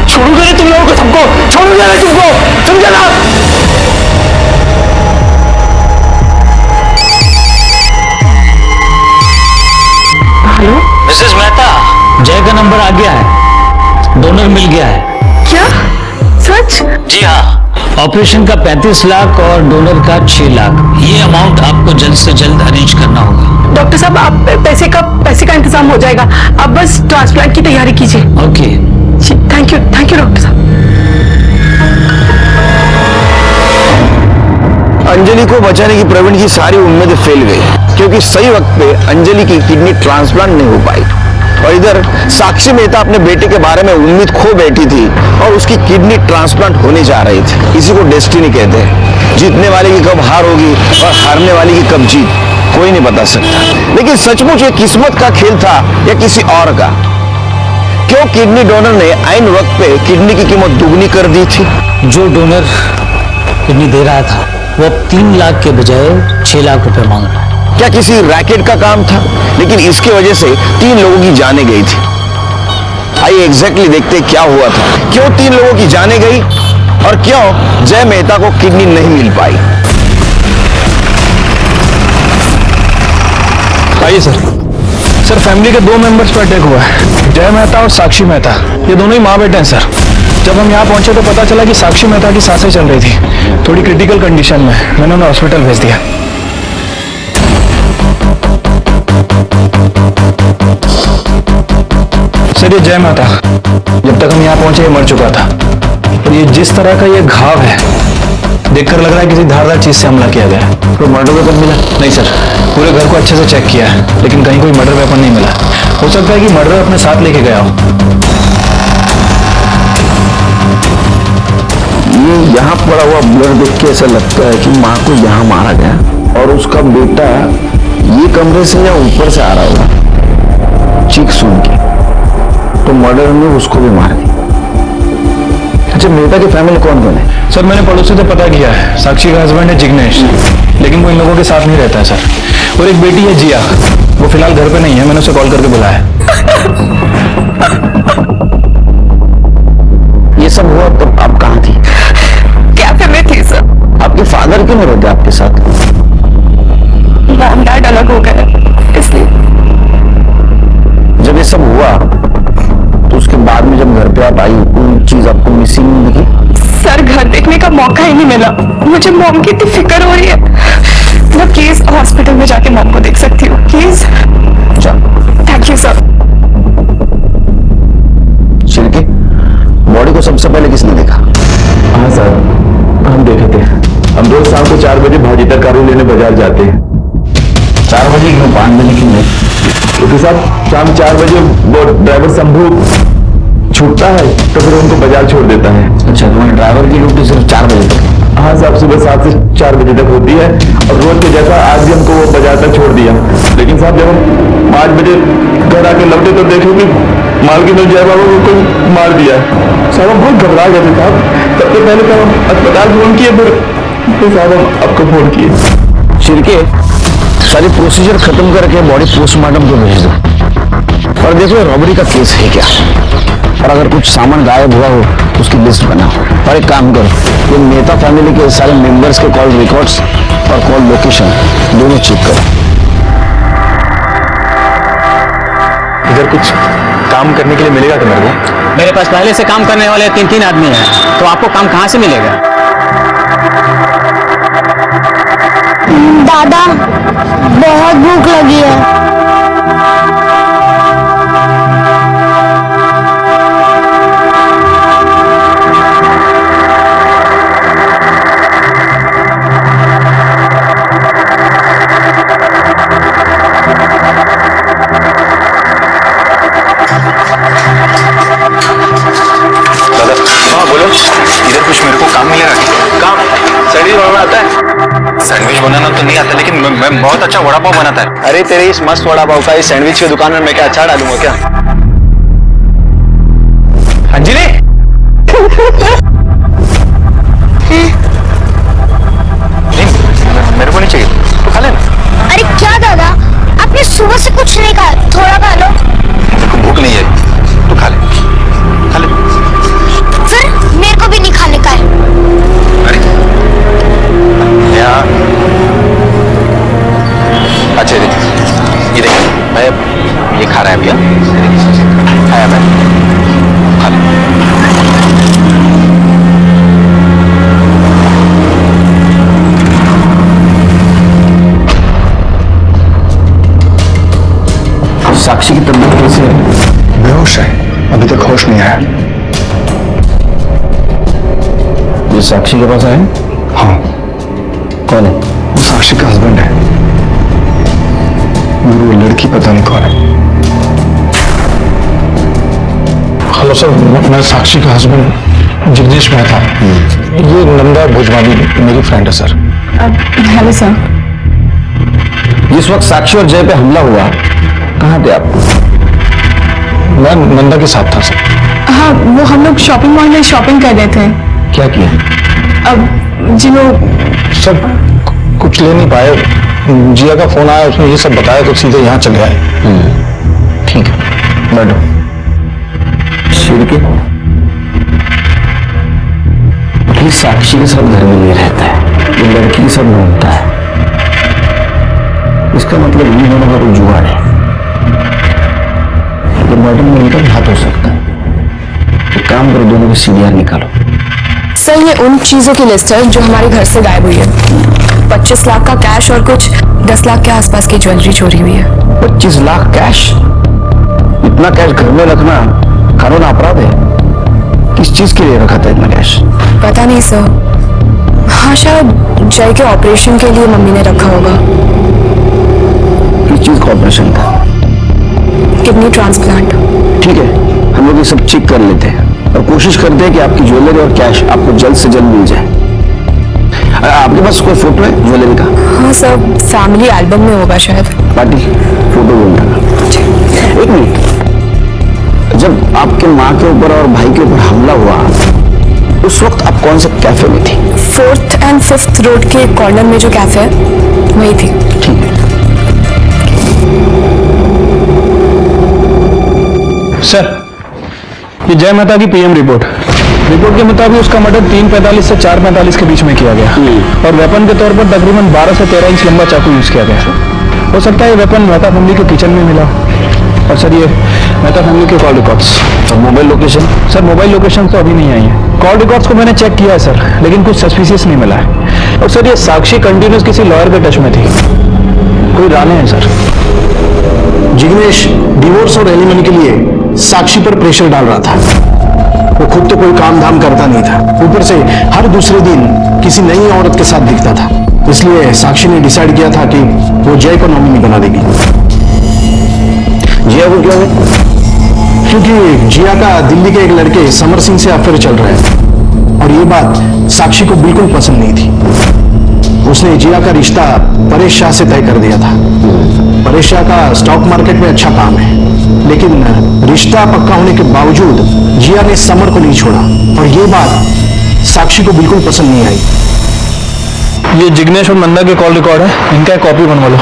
छोड़ूंगा नहीं तुम लोगों को, सबको छोड़ूंगा नहीं तुमको, समझा ना? हेलो मिसेस मेहता, जय का नंबर आ गया है, डोनर मिल गया है। क्या सच? जी हाँ, ऑपरेशन का 35 लाख और डोनर का 6 लाख। ये अमाउंट आपको जल्द से जल्द अरेंज करना होगा। डॉक्टर साहब, आप पैसे का इंतजाम हो जाएगा, आप बस ट्रांसप्लांट की तैयारी कीजिए। ओके, थैंक यू डॉक्टर साहब। अंजलि को बचाने की प्रवीण की सारी उम्मीदें फेल गई, क्योंकि सही वक्त पे अंजलि की किडनी ट्रांसप्लांट नहीं हो पाई। और इधर साक्षी मेहता अपने बेटे के बारे में उम्मीद खो बैठी थी और उसकी किडनी ट्रांसप्लांट होने जा रही थी। इसी को डेस्टिनी कहते हैं। जीतने वाले की कब हार होगी और हारने वाले की कब जीत, कोई नहीं बता सकता। लेकिन सचमुच ये किस्मत का खेल था या किसी और का? क्यों किडनी डोनर ने आइन वक्त पे किडनी की कीमत दुगनी कर दी थी? जो डोनर किडनी दे रहा था वो अब 3 लाख के बजाय 6 लाख रुपए मांग रहा है। क्या किसी रैकेट का काम था? लेकिन इसकी वजह से 3 लोगों की जानें गई थी। आइए एग्जैक्टली देखते क्या हुआ था, क्यों 3 लोगों की जानें गई और क्यों जय मेहता को किडनी नहीं मिल पाई। आइए सर, फैमिली के 2 मेंबर्स पर अटैक हुआ है, जय मेहता और साक्षी मेहता। ये दोनों ही माँ बेटे हैं सर। जब हम यहाँ पहुंचे तो पता चला कि साक्षी मेहता की सांसें चल रही थी, थोड़ी क्रिटिकल कंडीशन में। मैंने उन्हें हॉस्पिटल भेज दिया। सर ये जय माता, जब तक हम यहाँ पहुंचे ये मर चुका था। और ये जिस तरह का ये घाव है, देखकर लग रहा है किसी धारदार चीज से हमला किया गया है। कोई मर्डर वेपन मिला? नहीं सर, पूरे घर को अच्छे से चेक किया है, लेकिन कहीं कोई मर्डर वेपन नहीं मिला। हो सकता है कि मर्डर अपने साथ लेके गया हो। ये यहाँ पड़ा हुआ ब्लड देख के ऐसा लगता है कि माँ को यहाँ मारा गया और उसका बेटा ये कमरे से या ऊपर से आ रहा होगा चीख सुन के, तो मर्डर ने उसको भी मार दिया। अच्छा, मेहता की फैमिली कौन कौन है? सर मैंने पड़ोसी से पता किया है, साक्षी का हस्बैंड है जिग्नेश, लेकिन वो इन लोगों के साथ नहीं रहता है सर। और एक बेटी है जिया, वो फिलहाल घर पे नहीं है, मैंने उसे कॉल करके बुलाया है। ये सब हुआ तब आप कहाँ थी? कैफे में थी सर। आपके फादर क्यों नहीं रहते आपके साथ? मॉम डैड अलग हो गए इसलिए। जब ये सब हुआ तो उसके बाद में जब घर पे आप आई, कोई चीज आपको मिसिंग दिखी? सर घर देखने का मौका ही नहीं मिला। मुझे मॉम की इतनी फिक्र हो रही है। मैं प्लीज हॉस्पिटल में जाके मॉम को देख सकती हूँ please? Thank you sir. Shilpi, body को सबसे पहले किसने देखा? हाँ सर, हम देखे थे। हम रोज शाम को 4 बजे भाजीता कारू लेने बाजार जाते हैं। 4 बजे क्यों, 5 बजे क्यों नहीं? क्योंकि साहब शाम 4 बजे वो ड्राइवर शंभू छूटता है तो फिर उनको बाजार छोड़ देता है। अच्छा, तुम्हारे ड्राइवर की ड्यूटी सिर्फ 4 बजे तक? हाँ साहब, सुबह 7 से 4 बजे तक होती है और रोज के जैसा आज भी हमको वो बाजार तक छोड़ दिया। लेकिन साहब जब हम 5 बजे घर आके लौटे तो देखे कि मालकिन और जय बाबा को कोई मार दिया। साहब हम बहुत घबरा गए थे साहब। सबसे पहले तो हम अस्पताल फोन किए, फिर साहब हम आपको फोन किए। शिरके, सारी प्रोसीजर खत्म करके बॉडी पोस्टमार्टम को भेज दो और देखो रॉबरी का केस है क्या, और अगर कुछ सामान गायब हुआ हो तो उसकी लिस्ट बनाओ। और एक काम करो, ये मेहता फैमिली के सारे मेंबर्स के कॉल रिकॉर्ड्स और कॉल लोकेशन दोनों चेक करो। इधर कुछ काम करने के लिए मिलेगा क्या मेरे को? मेरे पास पहले से काम करने वाले 3 आदमी हैं, तो आपको काम कहाँ से मिलेगा? दादा बहुत भूख लगी है। इधर कुछ मेरे को काम मिलेगा? काम? सैंडविच बनाना आता है? सैंडविच बनाना तो नहीं आता, लेकिन मैं बहुत अच्छा वड़ा पाव बनाता है। अरे तेरे इस मस्त वड़ा पाव का इस सैंडविच की दुकान में मैं क्या अचार डालूंगा क्या? अंजलि, मेरे को नहीं चाहिए, तो खा लेना। अरे क्या दादा, आपने सुबह से कुछ नहीं खाया, थोड़ा खा लो। मेरे को भूख नहीं है, तो खा ले, खा ले। फिर मेरे को भी नहीं खाने का है। अरे यार, अच्छा ये देख मैं ये खा रहा है भैया, खाया मैं, खा ले। साक्षी की तबीयत कैसी है? बेहोश है, अभी तक होश नहीं आया। ये साक्षी के पास आए? हाँ। कौन है? वो साक्षी का हस्बैंड है, मगर वो लड़की पता नहीं कौन है। हेलो सर, मैं साक्षी का हस्बैंड जिग्नेश मेहता। ये नंदा भुजवानी मेरी फ्रेंड है सर। Hello sir. जिस वक्त साक्षी और जय पे हमला हुआ कहाँ थे आप? मैं नंदा के साथ था सर। हाँ, वो हम लोग शॉपिंग मॉल में शॉपिंग कर रहे थे। क्या किया? अब जी वो सर कुछ ले नहीं पाए, जिया का फोन आया, उसने ये सब बताया तो सीधे यहाँ चले आए। ठीक है, बैठो। शिरके ये साक्षी के साथ घर में नहीं रहता है, ये लड़की के साथ घूमता है। इसका मतलब इन दोनों का कोई जुगाड़ है। ये मर्डर में इनका भी हाथ हो सकता है। तो काम करो, दोनों को सीडीआर निकालो। सर, ये उन चीजों की लिस्ट है जो हमारे घर से गायब हुई है। 25 लाख का कैश और कुछ 10 लाख के आसपास की ज्वेलरी चोरी हुई है। 25 लाख कैश? इतना कैश घर में रखना कानून अपराध है। किस चीज के लिए रखा था इतना कैश? पता नहीं सर। हाँ, शायद जय के ऑपरेशन के लिए मम्मी ने रखा होगा। किस चीज का ऑपरेशन था? Kidney transplant. ठीक है, हम लोग ये सब चेक कर लेते हैं और कोशिश करते हैं कि आपकी ज्वेलरी और कैश आपको जल्द से जल्द मिल जाए। आपके पास कोई फोटो है ज्वेलरी का? हाँ सर, फैमिली एल्बम में होगा शायद। पार्टी फोटो ढूंढना। एक मिनट, जब आपके माँ के ऊपर और भाई के ऊपर हमला हुआ उस वक्त आप कौन से कैफे में थी? 4th and 5th रोड के कॉर्नर में जो कैफे है वही थी। ठीक है सर, ये जय मेहता की पीएम रिपोर्ट के मुताबिक उसका मर्डर 3:45 से 4:45 के बीच में किया गया और वेपन के तौर पर तकरीबन 12 से 13 इंच लंबा चाकू यूज किया गया। हो सकता है ये वेपन मेहता फैमिली के किचन में मिला। और सर, ये मेहता फैमिली के कॉल रिकॉर्ड्स और mobile location? Sir, mobile location तो अभी नहीं आई है। कॉल रिकॉर्ड्स को मैंने चेक किया है सर, लेकिन कुछ सस्पिशियस नहीं मिला है। और सर, ये साक्षी कंटिन्यूस किसी लॉयर के टच में थी। कोई राने हैं सर। जिग्नेश डिवोर्स और एलिमनी के लिए साक्षी पर प्रेशर डाल रहा था। वो खुद तो कोई काम धाम करता नहीं था, ऊपर से हर दूसरे दिन किसी नई औरत के साथ दिखता था। इसलिए साक्षी ने डिसाइड किया था कि वो जय को नॉमिनी बना देगी। जिया को क्यों? क्योंकि जिया का दिल्ली के एक लड़के समर सिंह से अफेयर चल रहा है और ये बात साक्षी को बिल्कुल पसंद नहीं थी। उसने जिया का रिश्ता परेश शाह से तय कर दिया था। परेश शाह का स्टॉक मार्केट में अच्छा काम है, लेकिन रिश्ता पक्का होने के बावजूद जिया ने समर को नहीं छोड़ा और ये बात साक्षी को बिल्कुल पसंद नहीं आई। ये जिग्नेश और नंदा के कॉल रिकॉर्ड है, इनका एक कॉपी बनवा लो।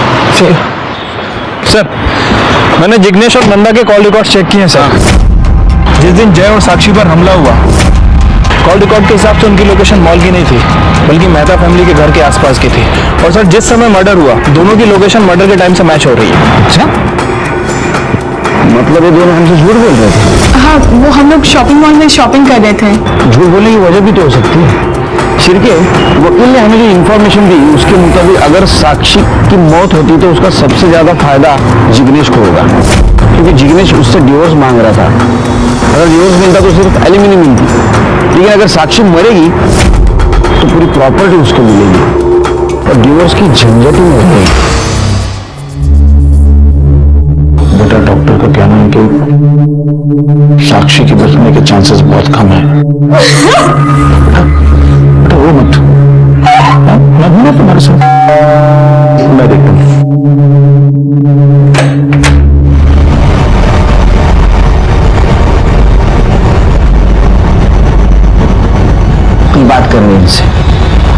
सर, मैंने जिग्नेश और नंदा के कॉल रिकॉर्ड चेक किए हैं सर। जिस दिन जय और साक्षी पर हमला हुआ, कॉल रिकॉर्ड के हिसाब से उनकी लोकेशन मॉल की नहीं थी, बल्कि मेहता फैमिली के घर के आसपास की थी। और सर, जिस समय मर्डर हुआ, दोनों की लोकेशन मर्डर के टाइम से मैच हो रही है। अच्छा, मतलब ये दोनों हमसे झूठ बोल रहे थे? हाँ, वो हम लोग शॉपिंग मॉल में शॉपिंग कर रहे थे। झूठ बोलने की वजह भी तो हो सकती है। शिरके, वकील ने हमें जो इन्फॉर्मेशन दी उसके मुताबिक अगर साक्षी की मौत होती तो उसका सबसे ज्यादा फायदा जिग्नेश को होगा, क्योंकि जिग्नेश उससे डिवोर्स मांग रहा था। अगर डिवोर्स मिलता तो सिर्फ एलिमनी मिलती, लेकिन अगर साक्षी मरेगी तो पूरी प्रॉपर्टी उसको मिलेगी और डिवोर्स की झंझट ही नहीं रहेगी। बेटा, डॉक्टर का कहना है कि साक्षी के बचने के चांसेस बहुत कम है। बेटा वो मत, मैं हूं ना तुम्हारे साथ, मैं देखता हूं। बात करनी है इनसे,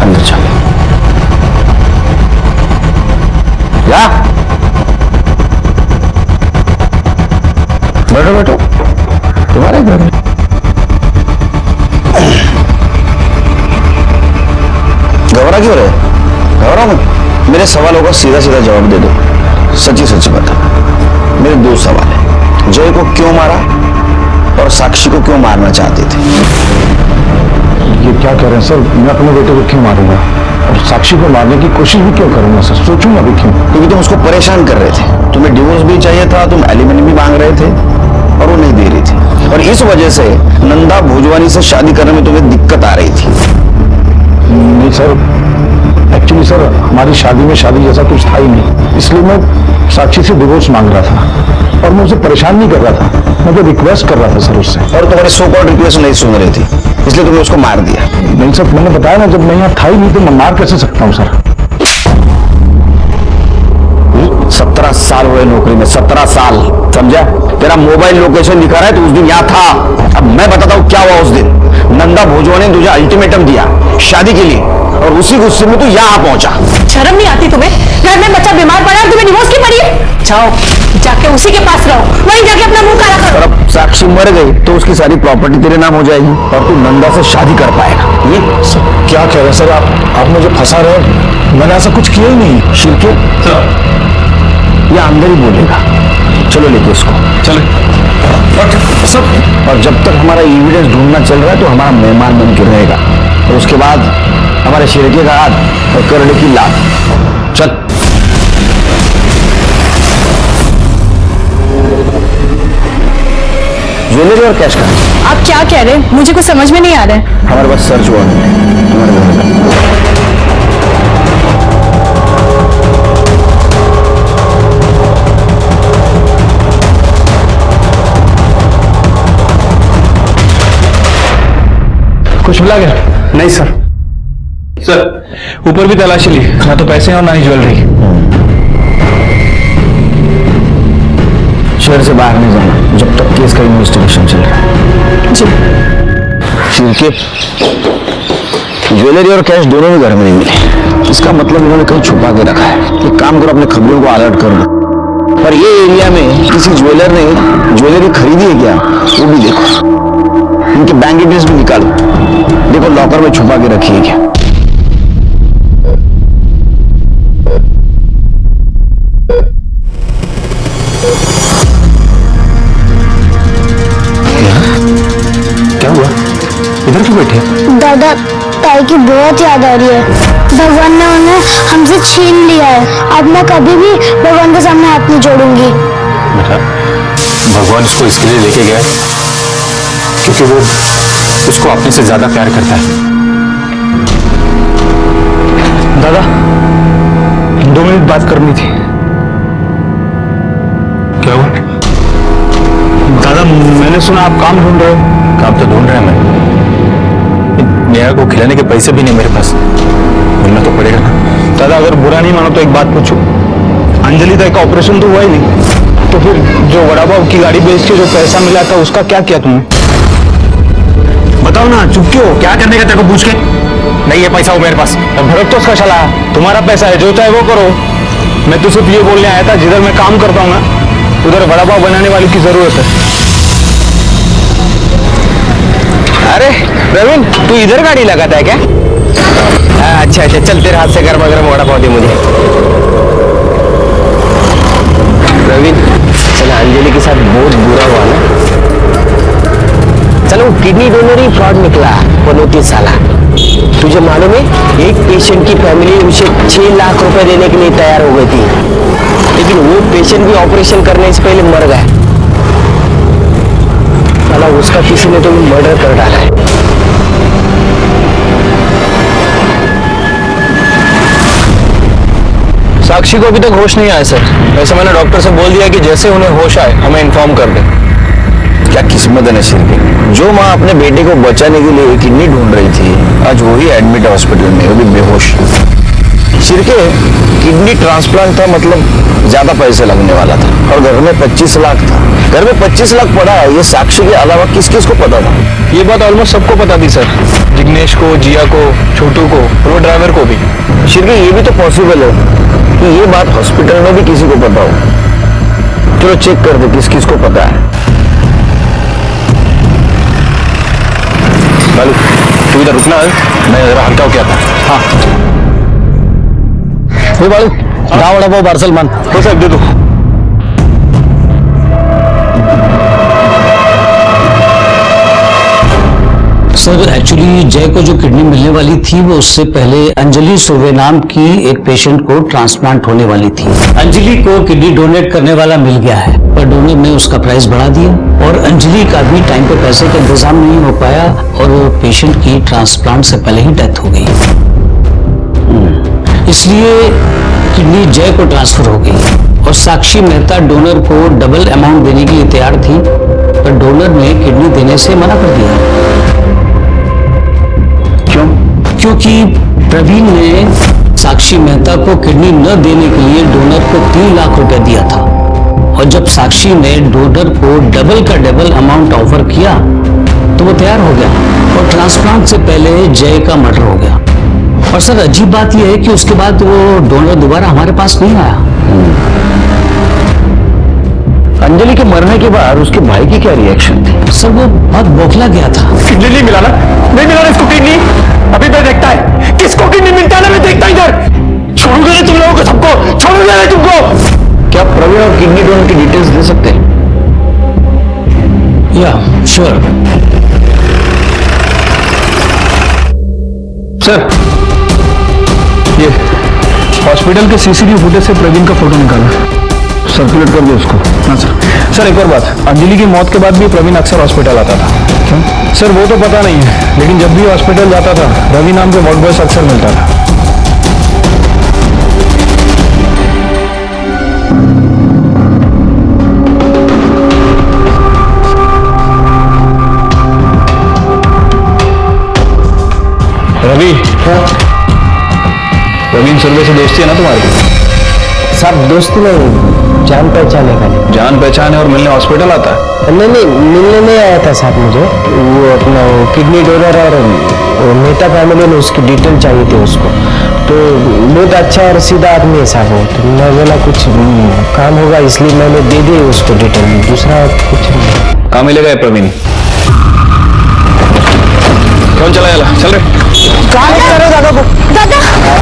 अंदर चलो। या बैठो बैठो, तुम्हारे घर में घबरा क्यों रहे? घबराओ मत, मेरे सवालों का सीधा सीधा जवाब दे दो। सच्ची सच्ची बता। मेरे दो सवाल है, जय को क्यों मारा और साक्षी को क्यों मारना चाहते थे? ये क्या कह रहे हैं सर? मैं अपने बेटे को क्यों मारूंगा और साक्षी को मारने की कोशिश भी क्यों करूंगा सर? सोचूंगा भी क्यों? क्योंकि तुम उसको परेशान कर रहे थे। तुम्हें डिवोर्स भी चाहिए था, तुम एलिमनी भी मांग रहे थे और वो नहीं दे रही थी, और इस वजह से नंदा भोजवानी से शादी करने में तुम्हें दिक्कत आ रही थी। नहीं सर, एक्चुअली सर हमारी शादी में शादी जैसा कुछ था ही नहीं, इसलिए मैं साक्षी से डिवोर्स मांग रहा था और मैं उसे परेशान नहीं कर रहा था, मैं तो रिक्वेस्ट कर रहा था सर उससे। और तुम्हारी सो कॉल्ड रिक्वेस्ट नहीं सुन रही थी, इसलिए तुमने उसको मार दिया। नहीं सर, मैंने बताया ना, जब मैं यहाँ था ही नहीं तो मैं मार कैसे सकता हूँ सर? 17 साल हुए नौकरी में, 17 साल, समझा? तेरा मोबाइल लोकेशन दिखा रहा है, तो उस दिन यहाँ था। अब मैं बताता हूँ क्या हुआ उस दिन। नंदा भोजवा ने तुझे अल्टीमेटम दिया शादी के लिए, और उसी गुस्से में तू यहाँ पहुंचा। शर्म नहीं आती तुम्हें? घर में बच्चा बीमार पड़ा है, तुम्हें डिवोर्स की पड़ी है? जाओ जाके उसी के पास रहो, वहीं जाके अपना मुंह काला करो। और अब साक्षी मर गई तो उसकी सारी प्रॉपर्टी तेरे नाम हो जाएगी और तू नंदा से शादी कर पाएगा। ये सर क्या कह रहे हैं सर आप मुझे फंसा रहे हो? मैंने ऐसा कुछ किया ही नहीं। शिरके ये अंदर ही बोलेगा। चलो लेके उसको चले सब। और जब तक हमारा एविडेंस ढूंढना चल रहा है तो हमारा मेहमान बन के रहेगा, और उसके बाद हमारे शिरके का हाथ और करड़े की लात। चल ज्वेलरी और कैश का। आप क्या कह रहे हैं? मुझे कुछ समझ में नहीं आ रहा है। हमारे पास सर्च वारंट है तुम्हारे घर का। कुछ मिला क्या? नहीं सर। सर ऊपर भी तलाशी ली, ना तो पैसे और ना ही ज्वेलरी। शहर से बाहर नहीं जाना जब तक केस का इन्वेस्टिगेशन चल रहा है। जी। ठीक है। ज्वेलरी और कैश दोनों भी घर में नहीं मिले, इसका मतलब इन्होंने कहीं छुपा के रखा है। एक काम करो, अपने खबरों को अलर्ट कर दो। पर ये एरिया में किसी ज्वेलर ने ज्वेलरी खरीदी है क्या, वो भी देखो। इनके बैंक डिटेल्स भी निकालो, देखो लॉकर में छुपा के रखी है क्या। क्या हुआ? इधर क्यों बैठे? दादा ताई की बहुत याद आ रही है। भगवान ने उन्हें हमसे छीन लिया है। अब मैं कभी भी भगवान के सामने हाथ नहीं जोड़ूंगी। बेटा भगवान इसको इसके लिए लेके गया क्योंकि वो उसको अपने से ज्यादा प्यार करता है। दादा 2 मिनट बात करनी थी। क्या हुआ? दादा मैंने सुना आप काम ढूंढ रहे हो। काम तो ढूंढ रहे हैं मैं, नेहा को खिलाने के पैसे भी नहीं मेरे पास, मिलना तो पड़ेगा ना। दादा अगर बुरा नहीं मानो तो एक बात पूछूं, अंजलि ताई का ऑपरेशन तो हुआ ही नहीं, तो फिर जो वड़ा पाव की गाड़ी बेच के जो पैसा मिला था उसका क्या किया तुमने? बताओ ना, चुप क्यों? क्या करने का तेरे को पूछ के? नहीं है पैसा वो मेरे पास। भरत तो उसका चला, तुम्हारा पैसा है, जो चाहे वो करो। मैं तो सिर्फ ये बोलने आया था, जिधर मैं काम करता हूँ ना उधर वड़ा पाव बनाने वाली की जरूरत है। अरे प्रवीण, तू इधर गाड़ी लगाता है क्या? अच्छा अच्छा, चल तेरे हाथ से गर्मा गर्म वड़ा पाव दे मुझे। प्रवीण चल, अंजलि के साथ बहुत बुरा हुआ ना। चलो किडनी डोनर ही फ्रॉड निकला, पनौती साला। तुझे मालूम है, एक पेशेंट की फैमिली उसे 6 लाख रुपए देने के लिए तैयार हो गई थी, लेकिन वो पेशेंट भी ऑपरेशन करने से पहले मर गया। साला उसका किसी ने तो मर्डर कर डाला है। साक्षी को अभी तक होश नहीं आया सर। वैसे मैंने डॉक्टर से बोल दिया कि जैसे उन्हें होश आए हमें इन्फॉर्म कर दे। क्या किस्मत है नसीब की, जो माँ अपने बेटे को बचाने के लिए किडनी ढूंढ रही थी, आज वही एडमिट है हॉस्पिटल में, वो भी बेहोश। सिरके किडनी ट्रांसप्लांट था, मतलब ज्यादा पैसे लगने वाला था, और घर में 25 लाख था। घर में 25 लाख पड़ा है, ये साक्षी के अलावा किस किस को पता था? ये बात ऑलमोस्ट सबको पता थी सर, जिग्नेश को, जिया को, छोटू को, वो ड्राइवर को भी। सिरके ये भी तो पॉसिबल है कि ये बात हॉस्पिटल में भी किसी को पता हो। चलो चेक कर दे किस किस को पता है। बालू तू इधर रुकना है, मैं जरा हल्का हो क्या था। हाँ बालू, दाव वड़ा पाव पार्सल मान। हो साहब दे दो। सर एक्चुअली जय को जो किडनी मिलने वाली थी वो उससे पहले अंजलि सुर्वे नाम की एक पेशेंट को ट्रांसप्लांट होने वाली थी। अंजलि को किडनी डोनेट करने वाला मिल गया है, पर डोनर ने उसका प्राइस बढ़ा दिया और अंजलि का भी टाइम पे पैसे का इंतजाम नहीं हो पाया और वो पेशेंट की ट्रांसप्लांट से पहले ही डेथ हो गई। इसलिए किडनी जय को ट्रांसफर हो गई और साक्षी मेहता डोनर को डबल अमाउंट देने के लिए तैयार थी, पर डोनर ने किडनी देने से मना कर दिया। क्योंकि प्रवीण ने साक्षी मेहता को किडनी न देने के लिए डोनर को 3 लाख रुपए दिया था, और जब साक्षी ने डोनर को डबल का डबल अमाउंट ऑफर किया तो वो तैयार हो गया और ट्रांसप्लांट से पहले जय का मर्डर हो गया। और सर अजीब बात यह है कि उसके बाद वो डोनर दोबारा हमारे पास नहीं आया। अंजलि के मरने के बाद उसके भाई की क्या रिएक्शन थी? सर वो बहुत बौखला गया था। किडनी नहीं मिला ना, नहीं मिला ना इसको किडनी। अभी मैं देखता है किसको किडनी मिलता है ना, मैं देखता इधर। छोड़ूंगा नहीं तुम लोगों को, सबको छोड़ूंगा नहीं तुमको। क्या प्रवीण और किडनी डोनर की डिटेल्स दे सकते हैं? या श्योर सर, ये हॉस्पिटल के सीसीटीवी फुटेज से प्रवीण का फोटो निकाला, सर्कुलेट कर दो उसको। हाँ सर, एक और बात, अंजलि की मौत के बाद भी प्रवीण अक्सर हॉस्पिटल आता था। क्यों? सर वो तो पता नहीं है, लेकिन जब भी हॉस्पिटल जाता था रवि नाम के वार्ड बॉय से अक्सर मिलता था। रवि, प्रवीण सुरभि से दोस्ती है ना तुम्हारी? सब दोस्ती नहीं, जान पहचान है खाली। जान पहचान है और मिलने हॉस्पिटल आता है? नहीं, मिलने नहीं आया था साहब मुझे। वो अपना किडनी डोनर और मेहता फैमिली ने उसकी डिटेल चाहिए थी उसको, तो बहुत अच्छा और सीधा आदमी है साहब वो। तो मैं बोला कुछ काम होगा इसलिए मैंने दे दी उसको डिटेल, दूसरा कुछ नहीं। कहाँ मिलेगा प्रवीण? कौन चला गया? चल रहे कहाँ लेके जा रहे हो दादा को? दादा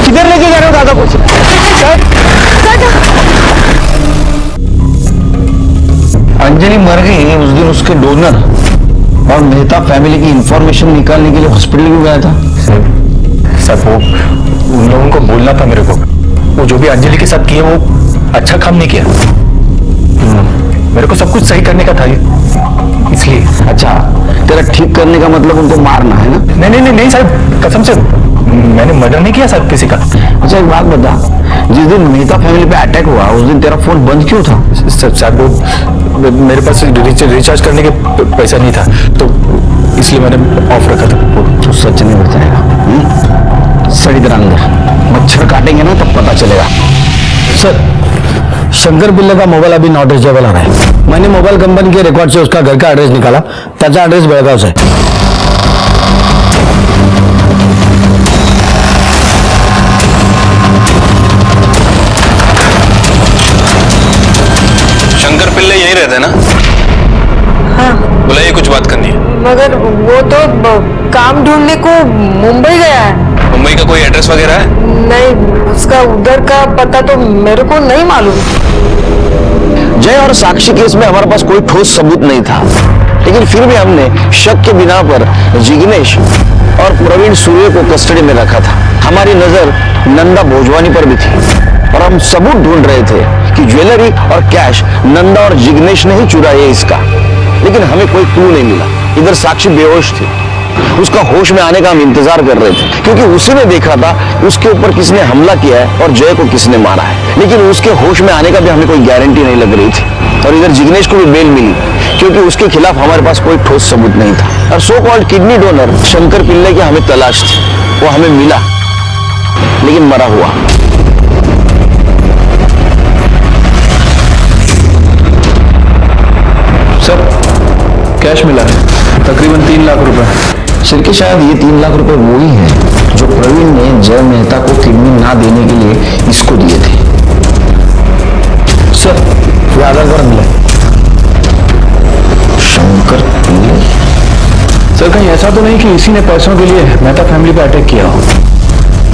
किधर लेके जा रहे हो दादा को? अंजलि मर गई उस दिन, उसके डोनर और मेहता फैमिली की इंफॉर्मेशन निकालने के लिए हॉस्पिटल क्यों गया था? सर वो उन लोगों को बोलना था मेरे को, वो जो भी अंजलि के साथ किए वो अच्छा काम नहीं किया। मेरे को सब कुछ सही करने का था इसलिए। अच्छा, तेरा ठीक करने का मतलब उनको मारना है ना? नहीं साहब, कसम से मैंने मर्डर नहीं किया सर किसी का। अच्छा एक बात बता, जिस दिन मेहता फैमिली पे अटैक हुआ उस दिन तेरा फोन बंद क्यों था? सर वो मेरे पास रिचार्ज करने के पैसा नहीं था, तो इसलिए मैंने ऑफ रखा था। तो सच नहीं बताएगा? सड़ी तरह अंदर मच्छर काटेंगे ना तब पता चलेगा। सर शंकर पिल्ले का मोबाइल अभी नॉट रीचेबल आ रहा है। मैंने मोबाइल कंपनी के रिकॉर्ड से उसका घर का एड्रेस निकाला, त्याचा एड्रेस बेळगाव से। शंकर पिल्ले यही रहते हैं ना? हाँ। बुलाइए, कुछ बात करनी है। मगर वो तो काम ढूंढने को मुंबई गया है। मुंबई का कोई एड्रेस वगैरह है? नहीं, उसका उधर का पता तो मेरे को नहीं मालूम। जय और साक्षी केस में हमारे पास कोई ठोस सबूत नहीं था, लेकिन फिर भी हमने शक के बिना पर जिग्नेश और प्रवीण सूर्य को कस्टडी में रखा था। हमारी नजर नंदा भोजवानी पर भी थी और हम सबूत ढूंढ रहे थे कि ज्वेलरी और कैश नंदा और जिग्नेश ने ही चुराया इसका, लेकिन हमें कोई क्लू नहीं मिला। इधर साक्षी बेहोश थी, उसका होश में आने का हम इंतजार कर रहे थे, क्योंकि उसी ने देखा था उसके ऊपर किसने हमला किया है और जय को किसने मारा है, लेकिन उसके होश में आने का भी हमें कोई गारंटी नहीं लग रही थी। और इधर जिग्नेश को भी बेल मिली, क्योंकि उसके खिलाफ हमारे पास कोई ठोस सबूत नहीं था। और so called kidney donor Shankar Pillai की हमें तलाश थी, वो हमें मिला, लेकिन मरा हुआ। सर कैश मिला है, तकरीबन 3 लाख रुपए। सर कि शायद ये 3 लाख रुपए वो ही हैं जो प्रवीण ने जय मेहता को किडनी ना देने के लिए इसको दिए थे। सर ये आधार कार्ड मिला। शंकर पिल्ले? सर कहीं ऐसा तो नहीं कि इसी ने पैसों के लिए मेहता फैमिली पे अटैक किया हो?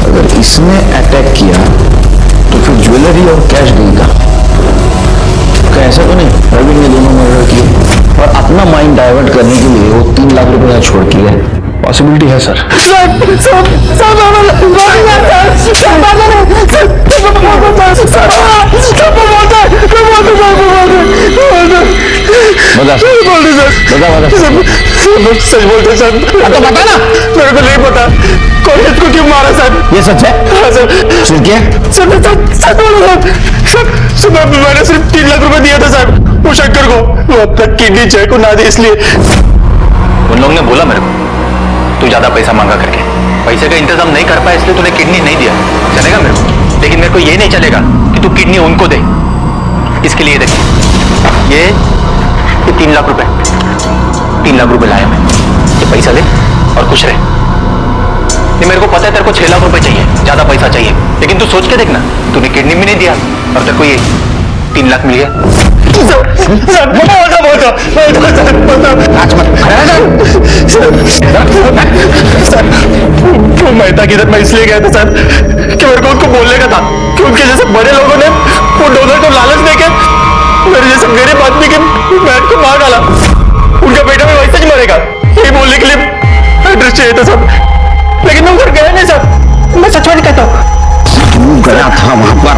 अगर इसने अटैक किया तो फिर ज्वेलरी और कैश देगा। ऐसा तो नहीं प्रवीण ने दोनों मर्डर किए और अपना माइंड डाइवर्ट करने के लिए वो 3 लाख रुपए छोड़ के गए? पॉसिबिलिटी है सर। सच बोलते सर। तो बता ना, मेरे को नहीं पता कौन इसको क्यों मारा सर। ये सच है? हाँ सर। फिर क्या? सच बोलो सर। मैंने सिर्फ 3 लाख रुपए दिया था सर वो शंकर को, वो अब तक किडनी जय को ना दी इसलिए। उन लोगों ने बोला मेरे को तू ज्यादा पैसा मांगा करके, पैसे का इंतजाम नहीं कर पाया इसलिए तूने किडनी नहीं दिया। चलेगा मेरे को, लेकिन मेरे को ये नहीं चलेगा कि तू किडनी उनको दे। इसके लिए देखिए ये 3 लाख रुपए, 3 लाख रुपए लाया मैं। ये पैसा ले और खुश रहे। ये मेरे को पता है तेरे को 6 लाख रुपए चाहिए, ज्यादा पैसा चाहिए, लेकिन तू सोच के देखना, तूने किडनी भी नहीं दिया और तेरे को ये 3 लाख मिल गया। मेहता की मैं इसलिए गया था सर कि मेरे को उनको बोलने का था कि उनके जैसे बड़े लोगों ने वो डोनर को लालच देके मेरे जैसे गरीब आदमी के बहन को मार डाला। उनका बेटा भी वैसे ही मरेगा, ये बोलने के लिए एड्रेस चाहिए था सर, लेकिन मैं उधर गया नहीं सर। मैं सच में कहता हूँ तू गया था वहां पर,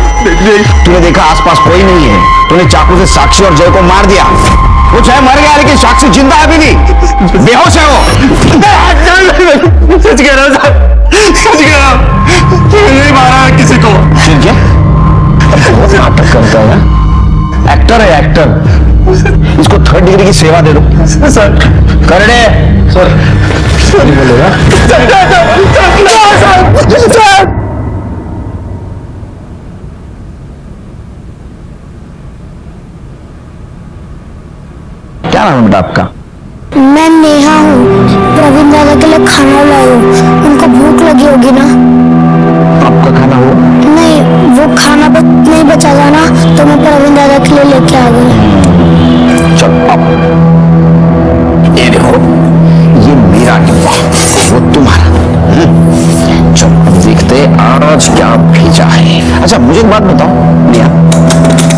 तूने देखा आसपास कोई नहीं है, तूने चाकू से साक्षी और जय को मार दिया। वो चाहे मर गया लेकिन साक्षी जिंदा है अभी भी, बेहोश है वो। सच कह रहा हूं सर, सच कह रहा हूं, नहीं मारा किसी को। फिर क्या बहुत नाटक करता है, एक्टर है एक्टर। इसको 3rd डिग्री की सेवा दे दो सर। कर दे सर। बोलेगा क्या नाम है बेटा आपका? मैं नेहा हूँ, प्रवीण दादा के लिए खाना लाई हूँ। उनको भूख लगी होगी ना? आपका खाना हो? नहीं, वो खाना नहीं बचा था ना, तो मैं प्रवीण दादा के लिए लेके आ गई। चल अब ये देखो, ये मेरा डिब्बा, वो तुम्हारा। चल अब देखते आज क्या भेजा है। अच्छा मुझे एक बात बताओ नेहा,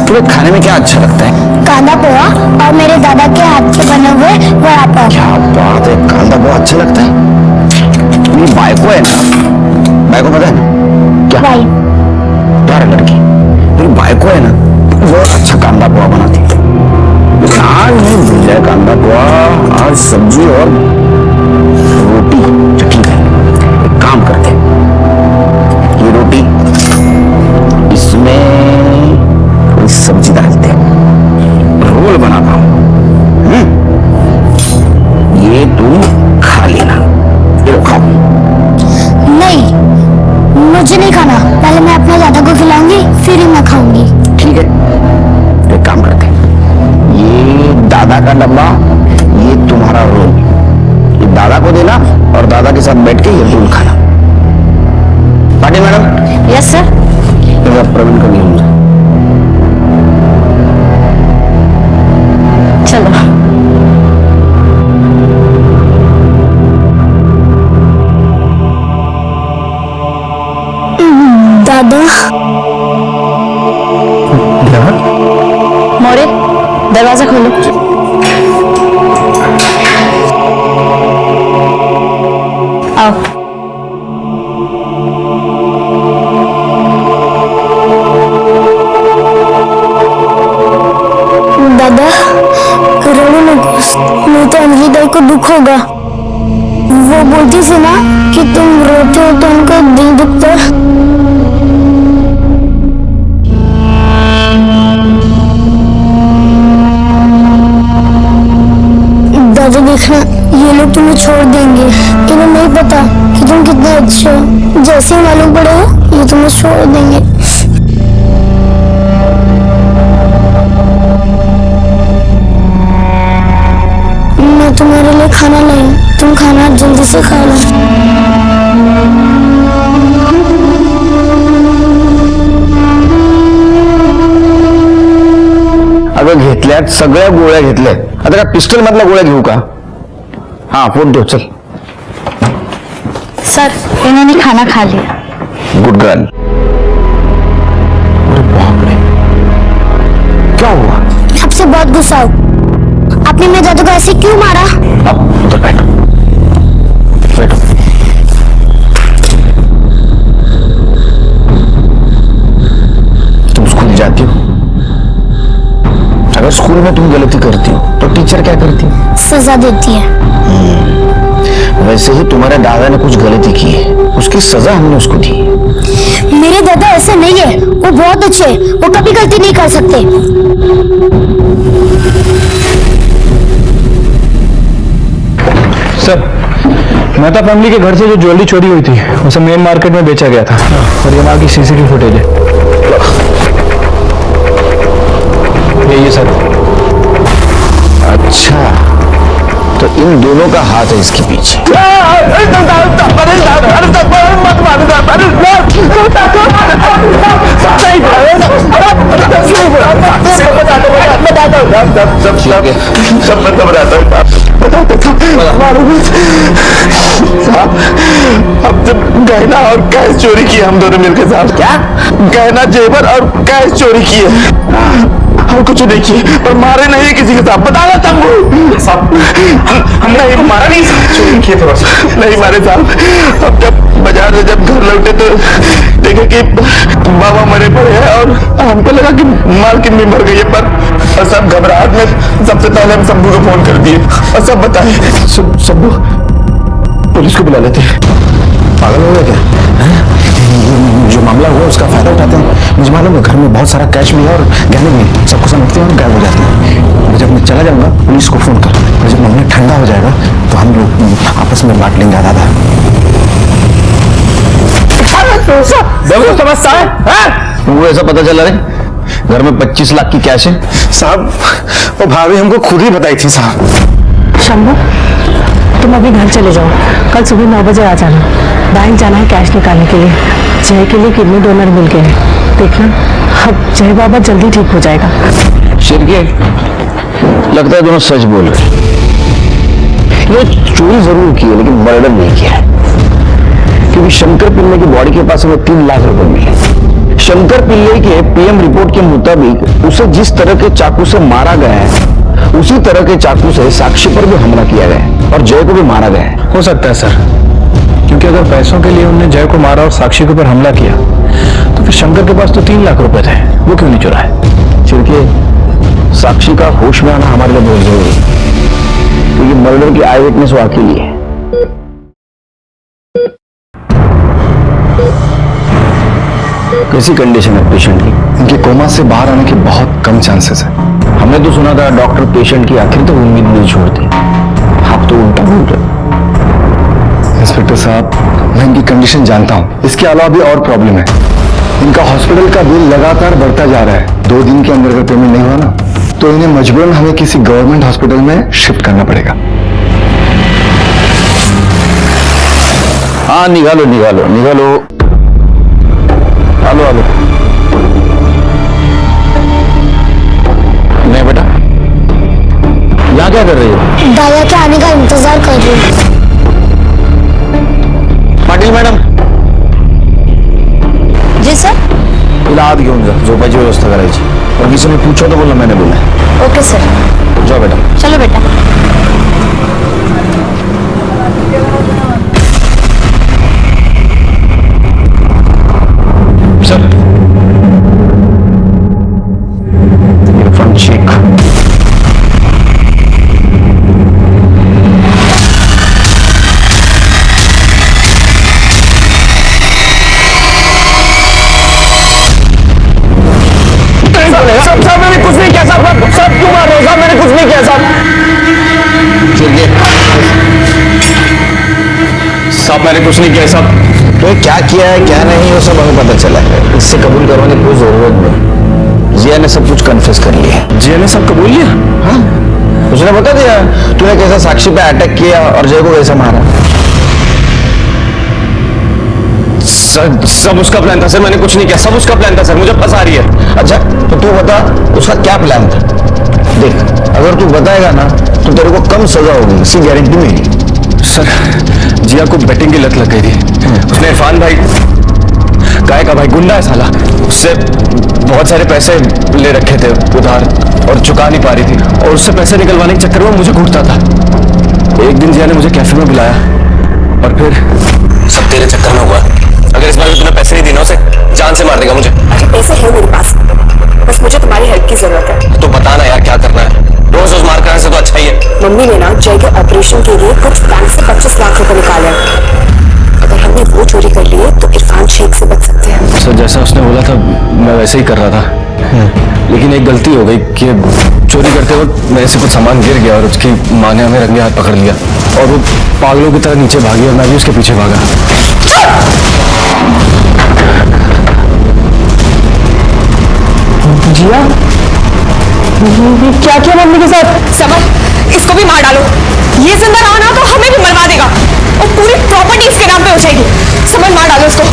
तुम्हें खाने में क्या अच्छा लगता है? कांदा पोहा और मेरे दादा के हाथ के बने हुए वड़ा पाव। क्या बात है, कांदा पोहा अच्छा लगता है? मेरी बाइको है ना, बाइको पता है ना क्या? प्यारा लड़की, मेरी बाइको है ना, बहुत अच्छा कांदा पोहा बनाती है। लेकिन आज नहीं भेजा है कांदा पोहा, आज सब्जी और रोटी। तो ठीक है, एक काम करते हैं, ये रोटी इसमें थोड़ी सब्जी डालते हैं, रोल बनाता हूं। ये तुम खा लेना, ये खाओ। नहीं, मुझे नहीं खाना, पहले मैं अपने दादा को खिलाऊंगी फिर ही मैं खाऊंगी। ठीक है, एक काम करते हैं, ये दादा का डब्बा, ये तुम्हारा रोल, ये दादा को देना और दादा के साथ बैठ के ये रोल खाना। Patil madam. Yes sir. Praveen को नहीं चलो। दादा। मौर्य, दरवाजा खोलो। आओ। दादा रो नको, नहीं तो अंजलि दाई को दुख होगा। वो बोलती थी ना कि तुम रोते हो तो उनका दिल दुखता है। दादा देखना, ये लोग तुम्हें छोड़ देंगे, इन्हें नहीं पता कि तुम कितने अच्छे हो। जैसे ही मालूम पड़ेगा ये तुम्हें छोड़ देंगे। मैं तुम्हारे लिए खाना लाई हूं, तुम खाना जल्दी से खा लो। अगं घेतल्यात सगळ्या गोळ्या घेतल्यात, आता का पिस्टल मधल्या गोळ्या घेऊ का? हाँ फोन दो, चल। सर इन्होंने खाना खा लिया। Good girl. अरे बाप रे, क्या हुआ? आपसे बहुत गुस्सा हो, आपने मेरे दादा को ऐसे क्यों मारा? अब उधर बैठो, बैठो। तुम स्कूल जाती हो, अगर स्कूल में तुम गलती करती हो तो टीचर क्या करती है? सजा देती है। वैसे ही तुम्हारे दादा ने कुछ गलती की है, उसकी सजा हमने उसको दी। मेरे दादा ऐसे नहीं है, वो बहुत अच्छे हैं, वो कभी गलती नहीं कर सकते। सर मेहता फैमिली के घर से जो ज्वेलरी चोरी हुई थी उसे मेन मार्केट में बेचा गया था और ये वहाँ की सीसीटीवी फुटेज है। ये सर। अच्छा, तो इन दोनों का हाथ है इसके पीछे। सब मैं घबराता हूँ। अब जब गहना और कैश चोरी किए हम दोनों मिलकर साहब। क्या? गहना जेवर और कैश चोरी किए। हम कुछ नहीं किए पर मारे नहीं किसी के साथ। बताना तंबू साहब, हम नहीं मारा नहीं साहब, चोरी किए थोड़ा सा नहीं मारे साहब। अब जब बाजार से जब घर लौटे तो देखे कि बाबा मरे पड़े हैं और हमको लगा कि मालकिन भी मर गई है, पर और सब घबराहट में सबसे पहले हम शंभू को फोन कर दिए और सब बताए। शंभू पुलिस को बुला लेते हैं। पागल हो गया क्या? जो मामला हुआ उसका फायदा उठाते हैं। मुझे मालूम है घर में बहुत सारा कैश भी है और गहने भी, सबको समेटते हैं और गायब हो जाते हैं। जब मैं चला जाऊंगा पुलिस को फोन कर, और जब मामला ठंडा हो जाएगा तो हम लोग आपस में बांट लेंगे आधा। वो ऐसा पता चला रे घर में 25 लाख की कैश है साहब। वो भाभी हमको खुद ही बताई थी साहब। शंभू, तुम अभी घर चले जाओ, कल सुबह 9 बजे आ जाना। बैंक जाना है कैश निकालने के लिए। जय के लिए किडनी डोनर मिल गए हैं, देखना अब जय बाबा जल्दी ठीक हो जाएगा। शिरके, लगता है दोनों सच बोल रहे। ये चोरी जरूर की है लेकिन मर्डर नहीं किया है, क्योंकि शंकर पिल्ले की बॉडी के पास हमें 3 लाख रुपए मिले। शंकर पिल्ले के पीएम रिपोर्ट के मुताबिक उसे जिस तरह के चाकू से मारा गया है उसी तरह के चाकू से साक्षी पर भी हमला किया गया है और जय को भी मारा गया है। हो सकता है सर, क्योंकि अगर पैसों के लिए उन्होंने जय को मारा और साक्षी के ऊपर हमला किया तो फिर शंकर के पास तो 3 लाख रुपए थे, वो क्यों नहीं चुराए? चिरके, साक्षी का होश में आना हमारे लिए बहुत जरूरी है, क्योंकि मर्डर की आई विटनेस वो अकेली है। कैसी कंडीशन है पेशेंट की? इनके कोमा से बाहर आने के बहुत कम चांसेस है। हमने तो सुना था डॉक्टर पेशेंट की आखिर तक उम्मीद नहीं छोड़ते, आप तो उल्टा बोल रहे। इंस्पेक्टर साहब, मैं इनकी कंडीशन जानता हूँ। इसके अलावा भी और प्रॉब्लम है। इनका हॉस्पिटल का बिल लगातार बढ़ता जा रहा है। 2 दिन के अंदर अगर पेमेंट नहीं हुआ ना तो इन्हें मजबूरन हमें किसी गवर्नमेंट हॉस्पिटल में शिफ्ट करना पड़ेगा। हाँ, निकालो निकालो निकालो। आलो आलो। नहीं बेटा, यहाँ क्या कर रही हो? दादा के आने का इंतजार कर रही हूँ। पाटिल मैडम। जी सर। इलाज घेऊन जा, झोपायची व्यवस्था करायची और किसी ने पूछो तो बोलना मैंने बोला। Okay sir. जाओ बेटा। चलो बेटा। Sir, front check. साहब मैंने कुछ नहीं किया साहब। साहब क्यों मार रहे हो साहब? मैंने कुछ नहीं किया साहब। साहब मैंने कुछ नहीं किया साहब। तो क्या किया है क्या नहीं वो सब हमें पता चला है, इससे कबूल करवाने की कोई जरूरत नहीं। जिया ने सब कुछ कन्फेस कर लिया। जिया ने सब कबूल लिया? हाँ, उसने बता दिया तूने कैसा साक्षी पे अटैक किया और जय को कैसा मारा। सब उसका प्लान था सर, मैंने कुछ नहीं किया, सब उसका प्लान था सर, मुझे फंसा रही है। अच्छा तो तू बता उसका क्या प्लान था? देख, अगर तू बताएगा ना तो तेरे को कम सजा होगी, इसकी गारंटी मेरी। सर, जिया को बेटिंग की लत लग गई थी। उसने इरफान भाई, गाय का भाई गुंडा है साला, उससे बहुत सारे पैसे ले रखे थे उधार और चुका नहीं पा रही थी, और उससे पैसे निकलवाने के चक्कर में मुझे घूरता था। एक दिन जिया ने मुझे कैफे में बुलाया और फिर सब तेरे चक्कर में हुआ। अगर इस बार भी तूने पैसे नहीं देना उसे जान से मार देगा मुझे। पैसे है मेरे पास, बस मुझे तुम्हारी हेल्प की जरूरत है। तो बताना यार क्या करना है, रोज रोज मार कराने से तो अच्छा ही है। मम्मी ने ना जय के ऑपरेशन के लिए कुछ बैंक से 25 लाख रुपए निकाले। अगर हमने वो चोरी कर लिए तो इरफान शेख से बच सकते हैं। सर, जैसा उसने बोला था मैं वैसे ही कर रहा था। लेकिन एक गलती हो गई कि चोरी करते वक्त मेरे से कुछ सामान गिर गया और उसकी माँ ने हमें रंगे हाथ पकड़ लिया और वो पागलों की तरह नीचे भागी और मैं भी उसके पीछे भागा। जिया, क्या किया मम्मी के साथ? समर, इसको भी मार डालो। ये जिंदा रहा ना तो हमें भी मरवा देगा और पूरी प्रॉपर्टी इसके नाम पे हो जाएगी। समर, मार डालो इसको।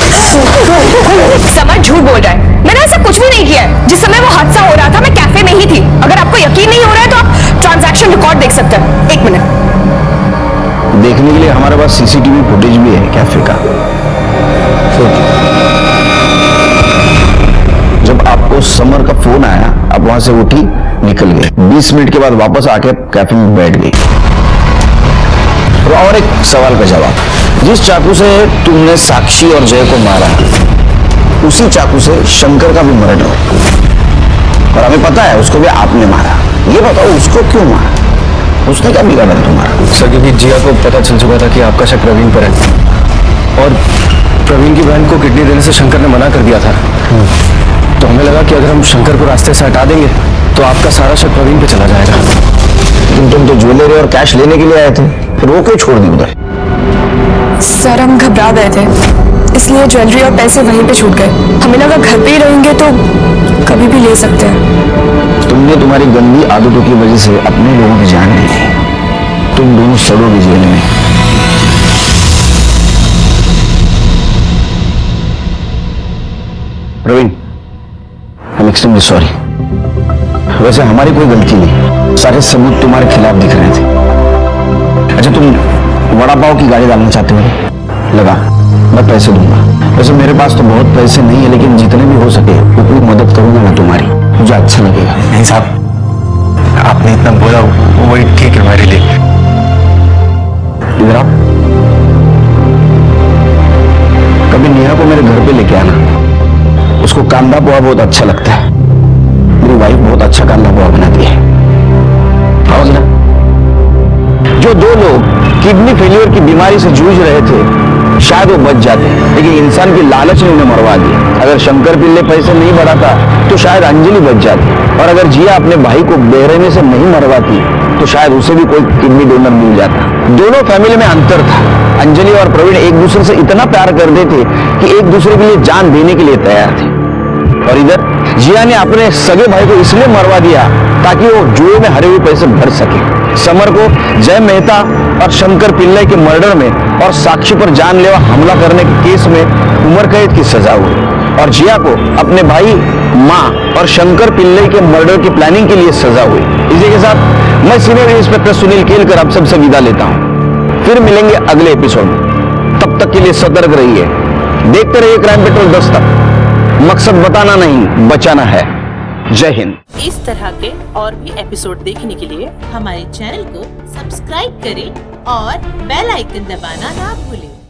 समर झूठ बोल रहा है, मैंने ऐसा कुछ भी नहीं किया है। जिस समय वो हादसा हो रहा था मैं कैफे में ही थी। अगर आपको यकीन नहीं हो रहा है तो आप ट्रांजैक्शन रिकॉर्ड देख सकते हैं। 1 मिनट। देखने के लिए हमारे पास सीसीटीवी फुटेज भी है कैफे का। जब आपको समर का फोन आया, आप वहां से उठी, निकल गए। 20 मिनट के बाद वापस आके कैफे में बैठ गई। और एक सवाल का जवाब, जिस चाकू से तुमने साक्षी और जय को मारा, उसी चाकू से शंकर का भी मर्डर हो और हमें पता है उसको भी आपने मारा। ये बताओ उसको क्यों मारा? उसने क्या बिगाड़ा तुम्हारा? सर, क्योंकि जिया को पता चल चुका था कि आपका शक प्रवीण पर है और प्रवीण की बहन को किडनी देने से शंकर ने मना कर दिया था। तो हमें लगा कि अगर हम शंकर को रास्ते से हटा देंगे तो आपका सारा शक प्रवीण पे चला जाएगा। लेकिन तुम तो ज्वेलरी और कैश लेने के लिए आए थे, फिर वो क्यों छोड़ दी उधर? सर, हम घबरा गए थे इसलिए ज्वेलरी और पैसे वहीं पे छूट गए। हमें लगा घर पे ही रहेंगे तो कभी भी ले सकते हैं। तुमने तुम्हारी गंदी आदतों की वजह से अपने लोगों की जान ली थी। तुम दोनों सड़ोगे जेल में। Praveen, I am extremely sorry. वैसे हमारी कोई गलती नहीं, सारे सबूत तुम्हारे खिलाफ दिख रहे थे। अच्छा, तुम वड़ा पाव की गाड़ी डालना चाहते हो? लगा, मैं पैसे दूंगा। वैसे मेरे पास तो बहुत पैसे नहीं है, लेकिन जितने भी हो सके उतनी मदद करूंगा मैं तुम्हारी, मुझे अच्छा लगेगा। नहीं साहब, आपने इतना बोला वही ठीक है हमारे लिए। इधर आप कभी नेहा को मेरे घर पे लेके आना। उसको कांदा पोहा बहुत अच्छा लगता है। मेरी वाइफ बहुत अच्छा कांदा पोहा बनाती है। आओ जरा। जो 2 लोग किडनी फेलियर की बीमारी से जूझ रहे थे, शायद वो बच जाते, लेकिन इंसान की लालच ने उन्हें मरवा दिया। अगर शंकर पिल्ले पैसे नहीं बढ़ाता तो शायद अंजलि बच जाती, और अगर जिया अपने भाई को बेरहमी से नहीं मरवाती तो शायद उसे भी कोई किडनी डोनर मिल जाता। दोनों फैमिली में अंतर था। अंजलि और प्रवीण एक दूसरे से इतना प्यार करते थे कि एक दूसरे के लिए जान देने के लिए तैयार थे, और इधर जिया ने अपने सगे भाई को इसलिए मरवा दिया ताकि वो जुए में हारे हुए पैसे भर सके। समर को जय मेहता और शंकर पिल्ले के मर्डर में और साक्षी पर जानलेवा हमला करने के केस में उम्र कैद की सजा हुई, और जिया को अपने भाई, मां और शंकर पिल्ले के मर्डर की प्लानिंग के लिए सजा हुई। इसी के साथ मैं सीनियर इंस्पेक्टर सुनील केलकर आप सबसे विदा लेता हूं। फिर मिलेंगे अगले एपिसोड में। तब तक के लिए सतर्क रहिए, देखते रहिए क्राइम पेट्रोल दस्तक। मकसद बताना नहीं, बचाना है। जय हिंद। इस तरह के और भी एपिसोड देखने के लिए हमारे चैनल को सब्सक्राइब करें और बेल आइकन दबाना ना भूलें।